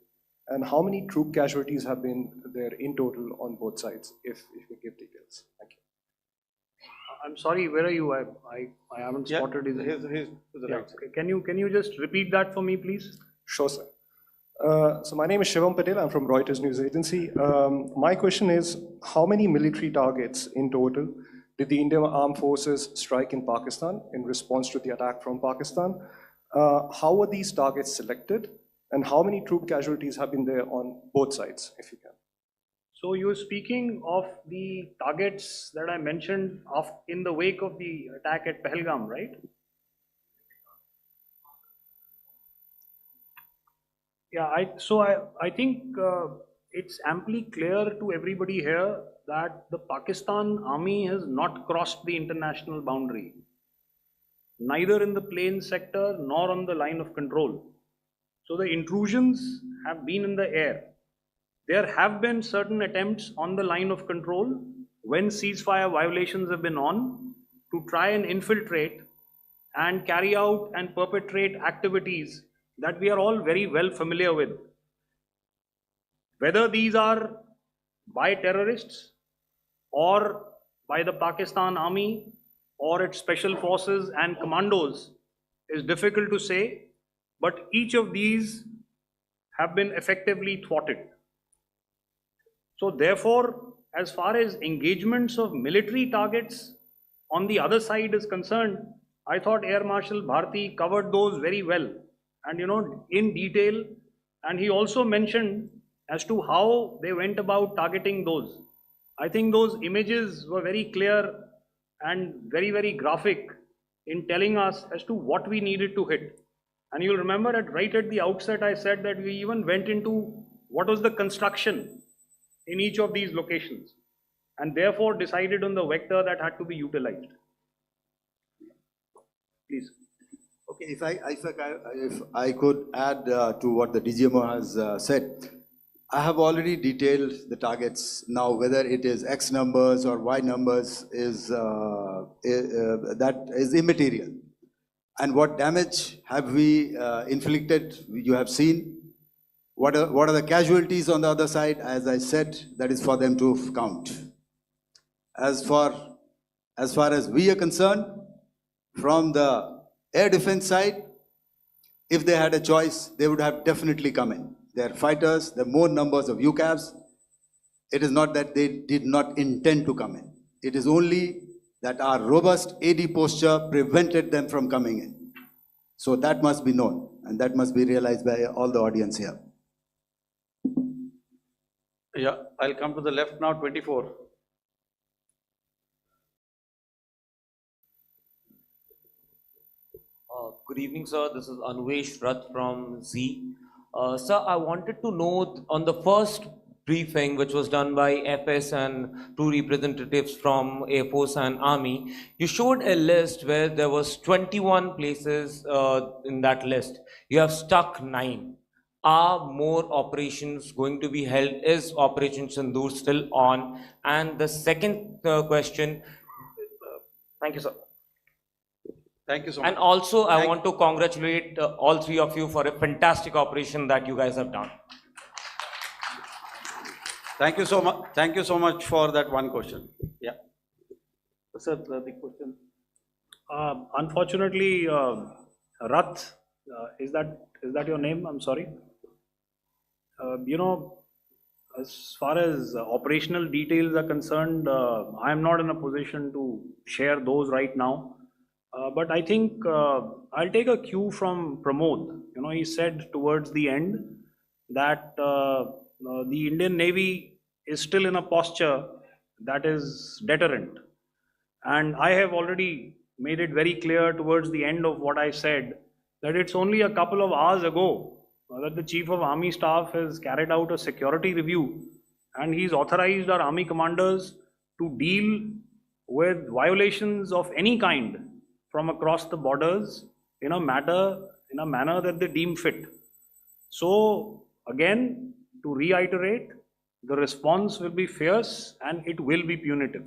And how many troop casualties have been there in total on both sides, if you give details? Thank you. I'm sorry, where are you? I haven't spotted his. His to the right. Okay. Can you just repeat that for me, please? Sure, sir. So my name is Shivam Patel. I'm from Reuters News Agency. My question is, how many military targets in total did the Indian Armed Forces strike in Pakistan in response to the attack from Pakistan? How were these targets selected? And how many troop casualties have been there on both sides, if you can? So you're speaking of the targets that I mentioned in the wake of the attack at Pahalgam, right? Yeah, I think it's amply clear to everybody here that the Pakistan Army has not crossed the international boundary, neither in the plain sector nor on the line of control. So the intrusions have been in the air. There have been certain attempts on the line of control when ceasefire violations have been on to try and infiltrate and carry out and perpetrate activities that we are all very well familiar with. Whether these are by terrorists or by the Pakistan Army or its special forces and commandos is difficult to say, but each of these have been effectively thwarted. So therefore, as far as engagements of military targets on the other side is concerned, I thought Air Marshal Bharti covered those very well and in detail, and he also mentioned as to how they went about targeting those. I think those images were very clear and very, very graphic in telling us as to what we needed to hit. And you'll remember right at the outset, I said that we even went into what was the construction in each of these locations, and therefore decided on the vector that had to be utilized. Please. Okay, if I could add to what the DGMO has said, I have already detailed the targets. Now, whether it is X numbers or Y numbers is that is immaterial. And what damage have we inflicted? You have seen. What are the casualties on the other side? As I said, that is for them to count. As far as we are concerned, from the air defense side, if they had a choice, they would have definitely come in. They are fighters, there are more numbers of UCAVs. It is not that they did not intend to come in. It is only that our robust AD posture prevented them from coming in. So that must be known, and that must be realized by all the audience here. Yeah, I'll come to the left now, 24. Good evening, sir. This is Anuvesh Rath from Z. Sir, I wanted to know on the first briefing, which was done by FS and two representatives from Air Force and Army, you showed a list where there was 21 places in that list. You have stuck 9. Are more operations going to be held? Is Operation Sindoor still on? And the second question, thank you, sir. Thank you so much. And also, I want to congratulate all three of you for a fantastic operation that you guys have done. Thank you so much. Thank you so much for that one question. Yeah. Sir, the question. Unfortunately, Rath, is that your name? I'm sorry. You know, as far as operational details are concerned, I am not in a position to share those right now. But I think I'll take a cue from Pramod. You know, he said towards the end that the Indian Navy is still in a posture that is deterrent. And I have already made it very clear towards the end of what I said that it's only a couple of hours ago that the Chief of Army Staff has carried out a security review, and he's authorized our Army commanders to deal with violations of any kind from across the borders in a manner that they deem fit. So again, to reiterate, the response will be fierce and it will be punitive.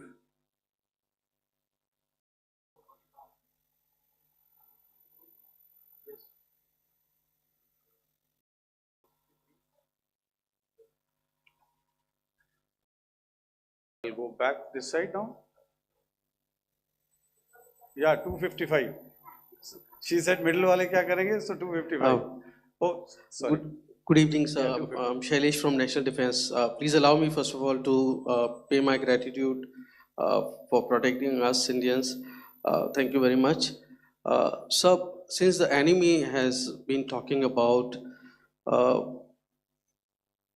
I'll go back this side now. Yeah, 255. She said middle wale kya karenge? So 255. Oh, sorry. Good evening, sir. I'm Shailesh from National Defense. Please allow me, first of all, to pay my gratitude for protecting us Indians. Thank you very much. Sir, since the enemy has been talking about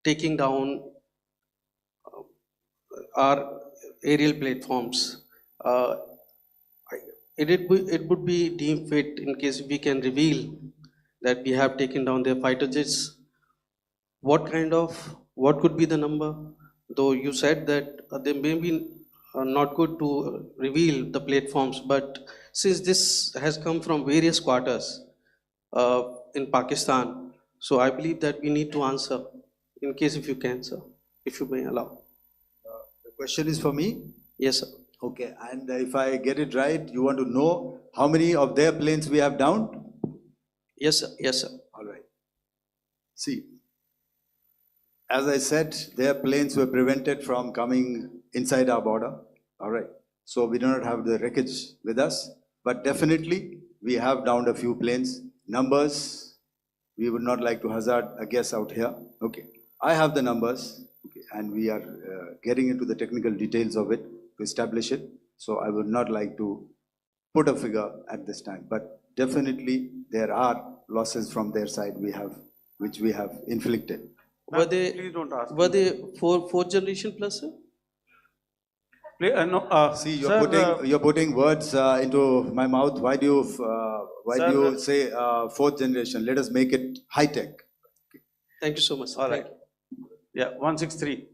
taking down our aerial platforms, it would be deemed fit in case we can reveal that we have taken down their fighter jets. What could be the number? Though you said that they may be not good to reveal the platforms, but since this has come from various quarters in Pakistan, so I believe that we need to answer, in case if you can, sir, if you may allow. The question is for me? Yes, sir. Okay, and if I get it right, you want to know how many of their planes we have downed? Yes, sir. Yes, sir. All right. See, as I said, their planes were prevented from coming inside our border. All right. So we do not have the wreckage with us, but definitely we have downed a few planes. Numbers, we would not like to hazard a guess out here. Okay. I have the numbers, okay, and we are getting into the technical details of it to establish it. So I would not like to put a figure at this time, but definitely there are losses from their side which we have inflicted. Were they Please don't ask. were they fourth generation plus, sir? See, sir, you're putting words into my mouth. Why do Sir, you say fourth generation? Let us make it high tech. Thank you so much, sir. all Thank right. you. Yeah, 163.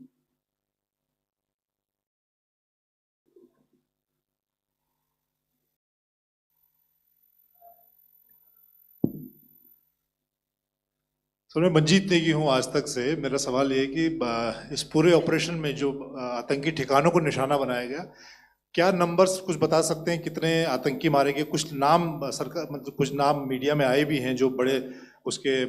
Sir मैं मंजीत नेगी हूँ आज तक से। मेरा सवाल ये है कि इस पूरे ऑपरेशन में जो आतंकी ठिकानों को निशाना बनाया गया, क्या नंबर्स कुछ बता सकते हैं कितने आतंकी मारे गए? कुछ नाम सरकार मतलब कुछ नाम मीडिया में आए भी हैं जो बड़े उसके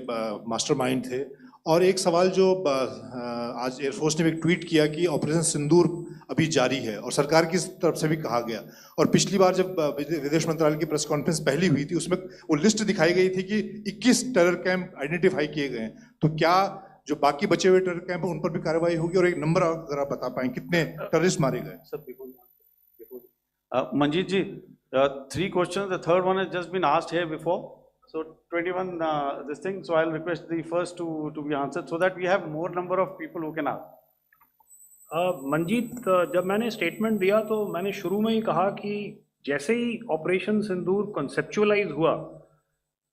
मास्टरमाइंड थे। और एक सवाल जो आज एयरफोर्स ने भी एक ट्वीट किया कि ऑपरेशन सिंदूर अभी जारी है और सरकार की तरफ से भी कहा गया। और पिछली बार जब विदेश मंत्रालय की प्रेस कॉन्फ्रेंस पहली हुई थी उसमें वो लिस्ट दिखाई गई थी कि 21 टेरर कैंप आइडेंटिफाई किए गए हैं। तो क्या जो बाकी बचे हुए टेरर कैंप उन पर भी कार्रवाई होगी? और एक नंबर अगर आप बता पाएं कितने टेररिस्ट मारे गए? Manjeet ji, 3 questions. The third one has just been asked here before. So 21 this thing. So I'll request the first to be answered so that we have more number of people who can ask. Manjeet, जब मैंने statement दिया तो मैंने शुरू में ही कहा कि जैसे ही ऑपरेशन सिंदूर कॉन्सेप्चुअलाइज हुआ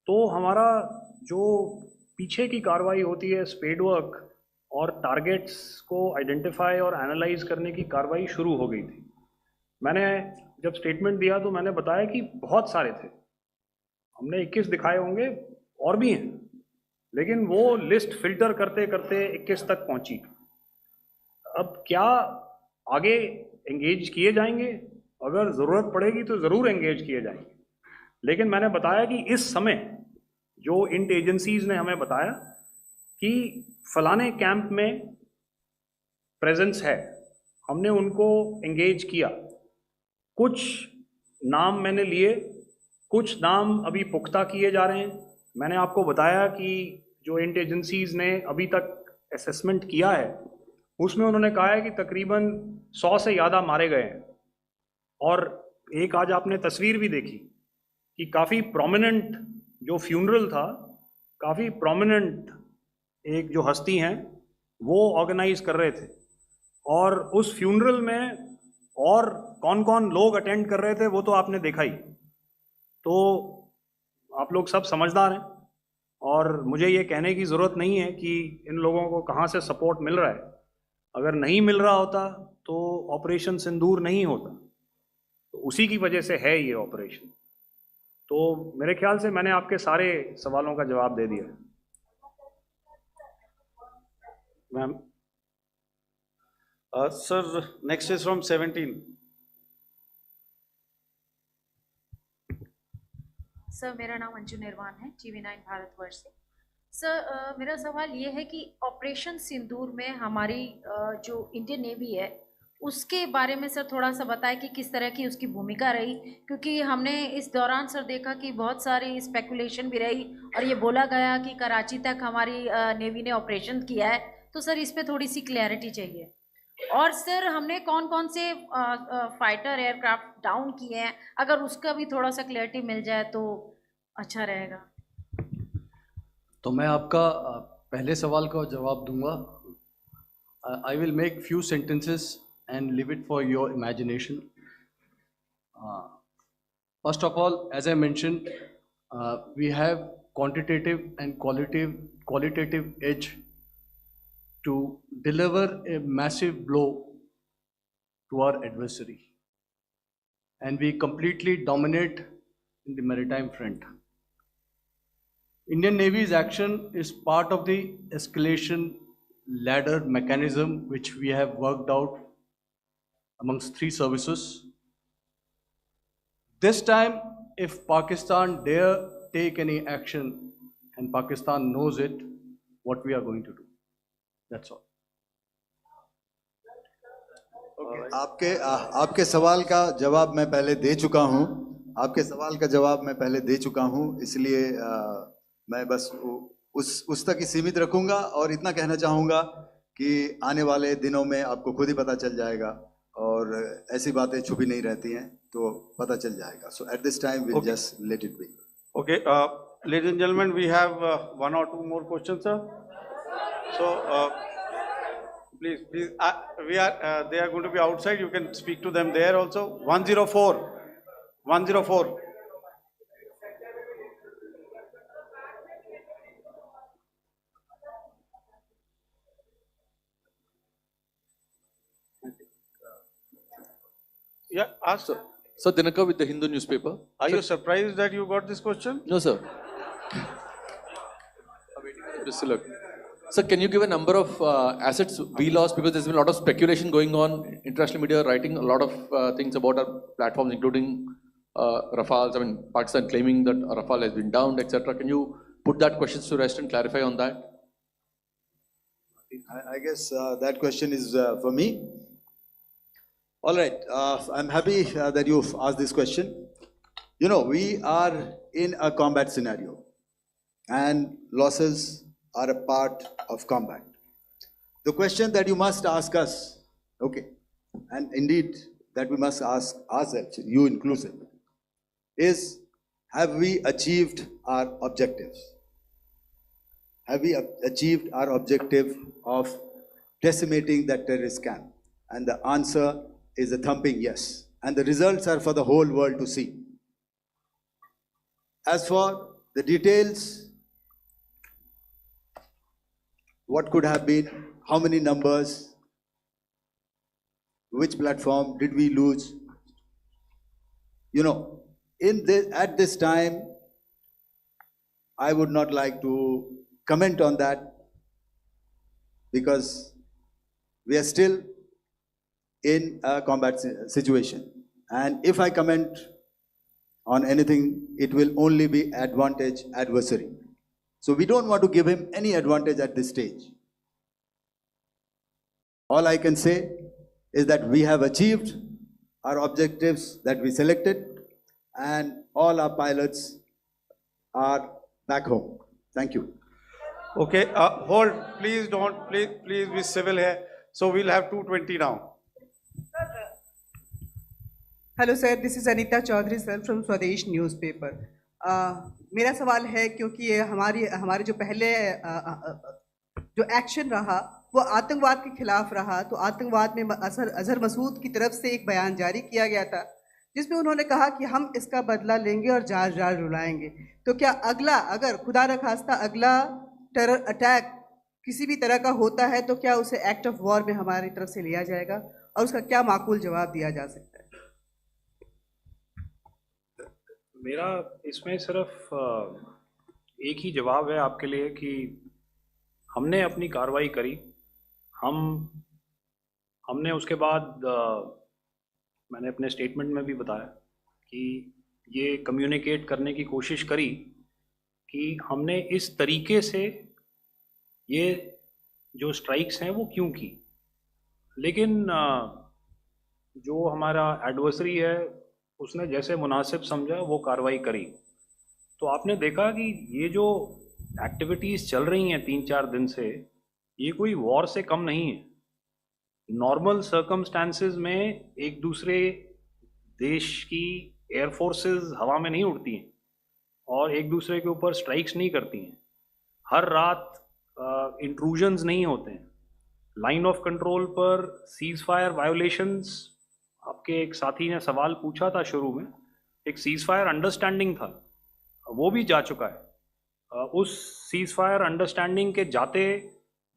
तो हमारा जो पीछे की कार्रवाई होती है स्पेड वर्क और टारगेट्स को आइडेंटिफाई और एनालाइज करने की कार्रवाई शुरू हो गई थी। मैंने जब स्टेटमेंट दिया तो मैंने बताया कि बहुत सारे थे, हमने 21 दिखाए होंगे और भी हैं, लेकिन वो लिस्ट फिल्टर करते करते 21 तक पहुंची। अब क्या आगे एंगेज किए जाएंगे? अगर ज़रूरत पड़ेगी तो ज़रूर एंगेज किए जाएंगे, लेकिन मैंने बताया कि इस समय जो इंट एजेंसीज ने हमें बताया कि फलाने कैंप में प्रेजेंस है, हमने उनको एंगेज किया। कुछ नाम मैंने लिए, कुछ नाम अभी पुख्ता किए जा रहे हैं। मैंने आपको बताया कि जो इंट एजेंसीज ने अभी तक असेसमेंट किया है उसमें उन्होंने कहा है कि तकरीबन 100 से ज़्यादा मारे गए हैं। और एक आज आपने तस्वीर भी देखी कि काफ़ी प्रोमिनेंट जो फ्यूनरल था, काफ़ी प्रोमिनेंट एक जो हस्ती हैं वो ऑर्गेनाइज कर रहे थे, और उस फ्यूनरल में और कौन कौन लोग अटेंड कर रहे थे वो तो आपने देखा ही। तो आप लोग सब समझदार हैं और मुझे ये कहने की ज़रूरत नहीं है कि इन लोगों को कहाँ से सपोर्ट मिल रहा है। अगर नहीं मिल रहा होता तो ऑपरेशन सिंदूर नहीं होता, तो उसी की वजह से है ये ऑपरेशन। तो मेरे ख्याल से मैंने आपके सारे सवालों का जवाब दे दिया। Ma'am. Sir, next is from 17. Sir, मेरा नाम अंजू निर्वाण है, TV9 भारतवर्ष से। सर, मेरा सवाल ये है कि ऑपरेशन सिंदूर में हमारी जो इंडियन नेवी है उसके बारे में सर थोड़ा सा बताएं कि किस तरह की उसकी भूमिका रही, क्योंकि हमने इस दौरान सर देखा कि बहुत सारी स्पेकुलेशन भी रही और ये बोला गया कि कराची तक हमारी नेवी ने ऑपरेशन किया है। तो सर इस पे थोड़ी सी क्लैरिटी चाहिए। और सर हमने कौन कौन से फाइटर एयरक्राफ्ट डाउन किए हैं, अगर उसका भी थोड़ा सा क्लैरिटी मिल जाए तो अच्छा रहेगा। तो मैं आपका पहले सवाल का जवाब दूंगा। I will make few sentences and leave it for your imagination. First of all, as I mentioned, we have quantitative and qualitative edge to deliver a massive blow to our adversary, and we completely dominate in the maritime front. Indian Navy's action is part of the escalation ladder mechanism which we have worked out amongst 3 services. This time, if Pakistan dare take any action, and Pakistan knows it, what we are going to do. That's all. आपके सवाल का जवाब मैं पहले दे चुका हूं। आपके सवाल का जवाब मैं पहले दे चुका हूं, इसलिए मैं बस उस तक ही सीमित रखूंगा और इतना कहना चाहूंगा कि आने वाले दिनों में आपको खुद ही पता चल जाएगा और ऐसी बातें छुपी नहीं रहती हैं, तो पता चल जाएगा। So at this time we'll just let it be. Okay, ladies and gentlemen, we have 1 or 2 more questions, sir. So Please, please, they are going to be outside. You can speak to them there also. 104. 104. Yeah, ask. Sir, Dinakar with the Hindu newspaper. Are you surprised that you got this question? No, sir. Just look. Sir, can you give a number of assets we lost, because there's been a lot of speculation going on, international media writing a lot of things about our platforms, including Rafales. I mean, Pakistan claiming that Rafale has been downed, etc. Can you put that question to rest and clarify on that? I guess that question is for me. All right, I'm happy that you've asked this question. You know, we are in a combat scenario, and losses are a part of combat. The question that you must ask us, okay, and indeed that we must ask ourselves, you inclusive, is have we achieved our objectives? Have we achieved our objective of decimating that terrorist camp? And the answer is a thumping yes. And the results are for the whole world to see. As for the details, what could have been, how many numbers, which platform did we lose? You know, at this time, I would not like to comment on that, because we are still in a combat situation. And if I comment on anything, it will only be advantage adversary. So we don't want to give him any advantage at this stage. All I can say is that we have achieved our objectives that we selected, and all our pilots are back home. Thank you. Okay, hold. Please don't. Please be civil here. So we'll have 220 now. Hello sir, this is Anita Chaudhary sir from Swadesh newspaper. मेरा सवाल है, क्योंकि ये हमारे जो पहले जो action रहा वो आतंकवाद के खिलाफ रहा, तो आतंकवाद में अजहर मसूद की तरफ से एक बयान जारी किया गया था जिसमें उन्होंने कहा कि हम इसका बदला लेंगे और जाल जाल रुलाएंगे। तो क्या अगला, अगर खुदा न खास्ता अगला टेरर अटैक किसी भी तरह का होता है, तो क्या उसे एक्ट ऑफ वॉर में हमारी तरफ से लिया जाएगा और उसका क्या माकूल जवाब दिया जा सकता है? मेरा इसमें सिर्फ एक ही जवाब है आपके लिए कि हमने अपनी कार्रवाई करी। हमने उसके बाद मैंने अपने स्टेटमेंट में भी बताया कि ये कम्युनिकेट करने की कोशिश करी कि हमने इस तरीके से ये जो स्ट्राइक्स हैं वो क्यों की। लेकिन जो हमारा एडवर्सरी है उसने जैसे मुनासिब समझा वो कार्रवाई करी। तो आपने देखा कि ये जो एक्टिविटीज़ चल रही हैं 3-4 दिन से, ये कोई वॉर से कम नहीं है। नॉर्मल सर्कमस्टांसेस में एक दूसरे देश की एयरफोर्सेस हवा में नहीं उड़ती हैं और एक दूसरे के ऊपर स्ट्राइक्स नहीं करती हैं। हर रात इंट्रूजन्स नहीं होते हैं। लाइन ऑफ कंट्रोल पर सीज फायर वायोलेशंस, आपके एक साथी ने सवाल पूछा था शुरू में, एक सीज फायर अंडरस्टैंडिंग था, वो भी जा चुका है। उस सीज फायर अंडरस्टैंडिंग के जाते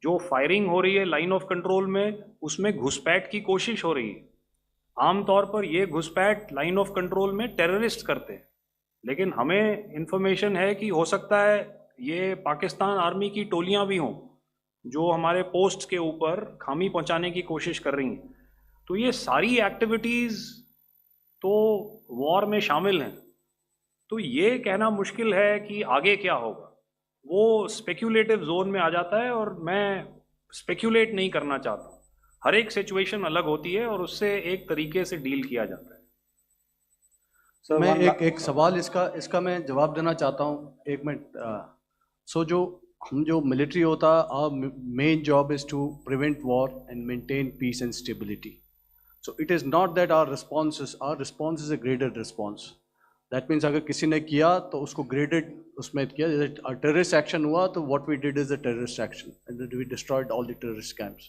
जो फायरिंग हो रही है लाइन ऑफ कंट्रोल में, उसमें घुसपैठ की कोशिश हो रही है। आमतौर पर ये घुसपैठ लाइन ऑफ कंट्रोल में टेररिस्ट करते हैं, लेकिन हमें इंफॉर्मेशन है कि हो सकता है ये पाकिस्तान आर्मी की टोलियां भी हों जो हमारे पोस्ट के ऊपर खामी पहुंचाने की कोशिश कर रही हैं। तो ये सारी एक्टिविटीज़ तो वॉर में शामिल हैं। तो ये कहना मुश्किल है कि आगे क्या होगा, वो स्पेक्यूलेटिव जोन में आ जाता है और मैं स्पेक्यूलेट नहीं करना चाहता। हर एक सिचुएशन अलग होती है और उससे एक तरीके से डील किया जाता है। सर मैं एक सवाल इसका मैं जवाब देना चाहता हूँ, एक मिनट। सो जो मिलिट्री होता, our main job is to prevent war and maintain peace and stability. So it is not that our response is a graded response. That means अगर किसी ने किया तो उसको graded उसमें किया, जैसे terrorist action हुआ तो what we did is a terrorist action and we destroyed all the terrorist camps.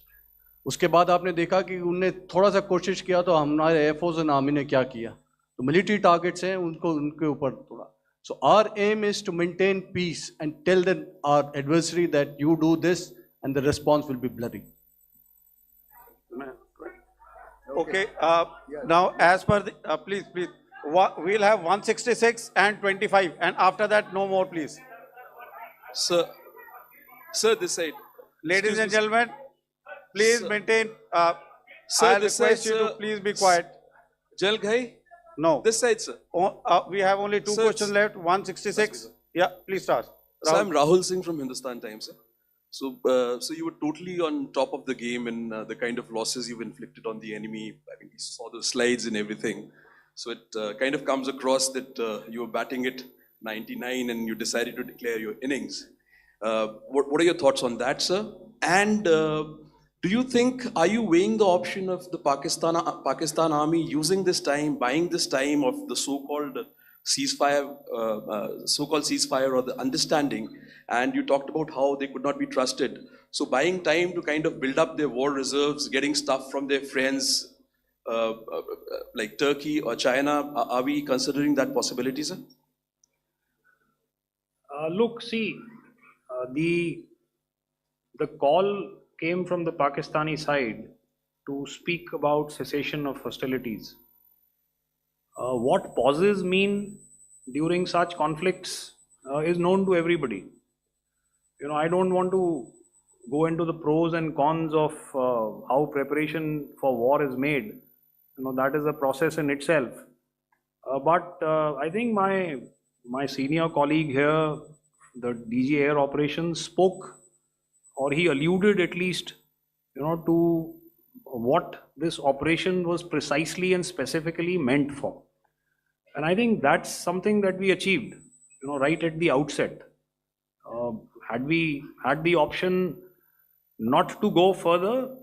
उसके बाद आपने देखा कि उनने थोड़ा सा कोशिश किया तो हमारे एयरफोर्स एंड आर्मी ने क्या किया, तो मिलिट्री टारगेट्स हैं उनको उनके ऊपर थोड़ा. So our aim is to maintain peace and tell our adversary that you do this and the response will be bloody. Okay, now as per the, please, we'll have 166 and 25 and after that no more please. Sir, this side. Ladies and gentlemen, please Sir. maintain, Sir, I'll this request side, you to sir. please be quiet. Jal Ghai? No. This side, sir. We have only two Sir, questions left, 166. Yeah, please start. So I'm Rahul Singh from Hindustan Times, sir. So, so you were totally on top of the game in the kind of losses you've inflicted on the enemy. I mean, we saw the slides and everything. So it kind of comes across that you were batting it 99 and you decided to declare your innings. What are your thoughts on that, sir? And do you think, are you weighing the option of the Pakistan army using this time, buying this time of the so-called ceasefire, or the understanding, and you talked about how they could not be trusted. So buying time to kind of build up their war reserves, getting stuff from their friends like Turkey or China, are we considering that possibility, sir? Look, see, the call came from the Pakistani side to speak about cessation of hostilities. What pauses mean during such conflicts is known to everybody. You know, I don't want to go into the pros and cons of how preparation for war is made. You know, that is a process in itself. But I think my senior colleague here, the DG Air Operations, spoke, or he alluded at least, you know, to what this operation was precisely and specifically meant for. And I think that's something that we achieved, you know, right at the outset. Had we had the option not to go further,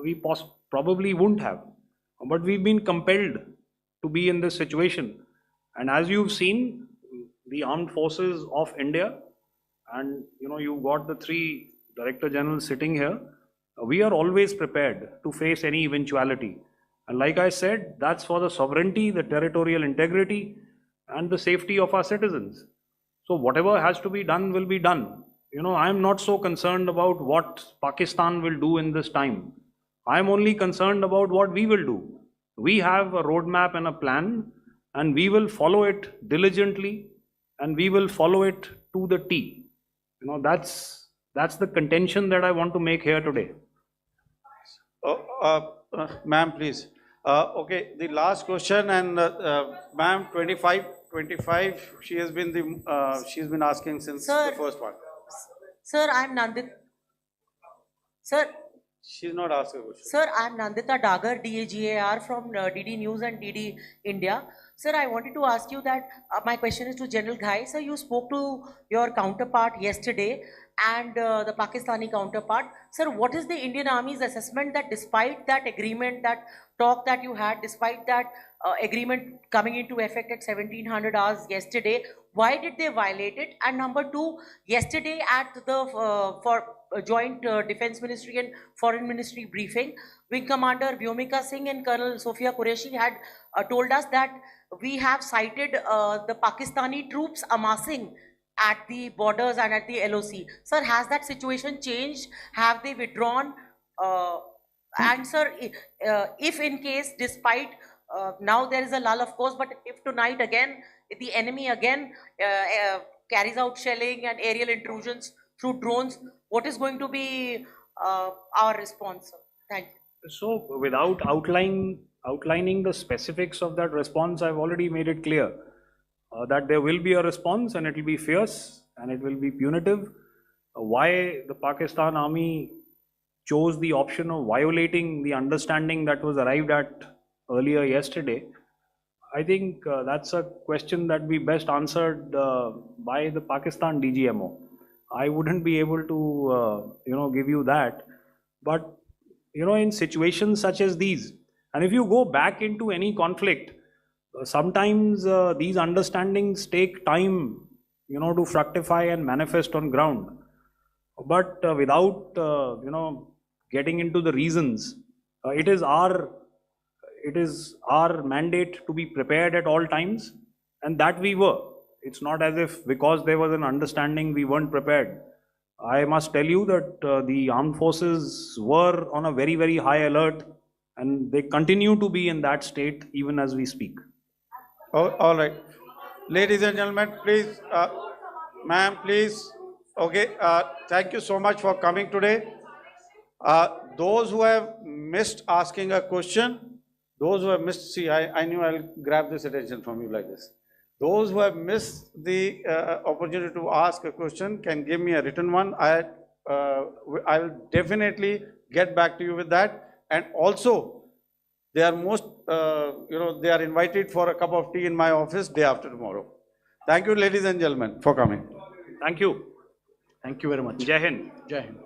we probably wouldn't have. But we've been compelled to be in this situation. And as you've seen, the armed forces of India, and you know, you've got the three Director Generals sitting here, we are always prepared to face any eventuality. And like I said, that's for the sovereignty, the territorial integrity, and the safety of our citizens. So whatever has to be done will be done. You know, I'm not so concerned about what Pakistan will do in this time. I'm only concerned about what we will do. We have a roadmap and a plan, and we will follow it diligently, and we will follow it to the T. You know, that's the contention that I want to make here today. Ma'am, please. Okay, the last question, and ma'am, 25, she has been she's been asking since the first one. Sir, I'm Nandita. Sir, she's not asking a question. Sir, I'm Nandita Dagar, DAGAR from DD News and DD India. Sir, I wanted to ask you that my question is to General Ghai. Sir, you spoke to your counterpart yesterday and the Pakistani counterpart. Sir, what is the Indian Army's assessment that despite that agreement, that talk that you had, despite that agreement coming into effect at 1700 hours yesterday, why did they violate it? And number two, yesterday at the joint Defense Ministry and Foreign Ministry briefing, Wing Commander Vyomika Singh and Colonel Sophia Qureshi had told us that we have cited the Pakistani troops amassing at the borders and at the LOC. Sir, has that situation changed? Have they withdrawn? And sir, if in case, despite now there is a lull, of course, but if tonight again, if the enemy again carries out shelling and aerial intrusions through drones, what is going to be our response, sir? Thank you. So without outlining the specifics of that response, I've already made it clear that there will be a response and it will be fierce and it will be punitive. Why the Pakistan Army chose the option of violating the understanding that was arrived at earlier yesterday, I think that's a question that be best answered by the Pakistan DGMO. I wouldn't be able to, you know, give you that. But, you know, in situations such as these, and if you go back into any conflict, sometimes these understandings take time, you know, to fructify and manifest on ground. But without, you know, getting into the reasons. It is our mandate to be prepared at all times, and that we were. It's not as if because there was an understanding we weren't prepared. I must tell you that the armed forces were on a very, very high alert, and they continue to be in that state even as we speak. All right. Ladies and gentlemen, please, ma'am, please. Okay, thank you so much for coming today. Those who have missed asking a question, those who have missed, see, I knew I'll grab this attention from you like this. Those who have missed the opportunity to ask a question can give me a written one. I will definitely get back to you with that. And also, they are they are invited for a cup of tea in my office day after tomorrow. Thank you, ladies and gentlemen, for coming. Thank you. Thank you very much. Jai Hind. Jai Hind.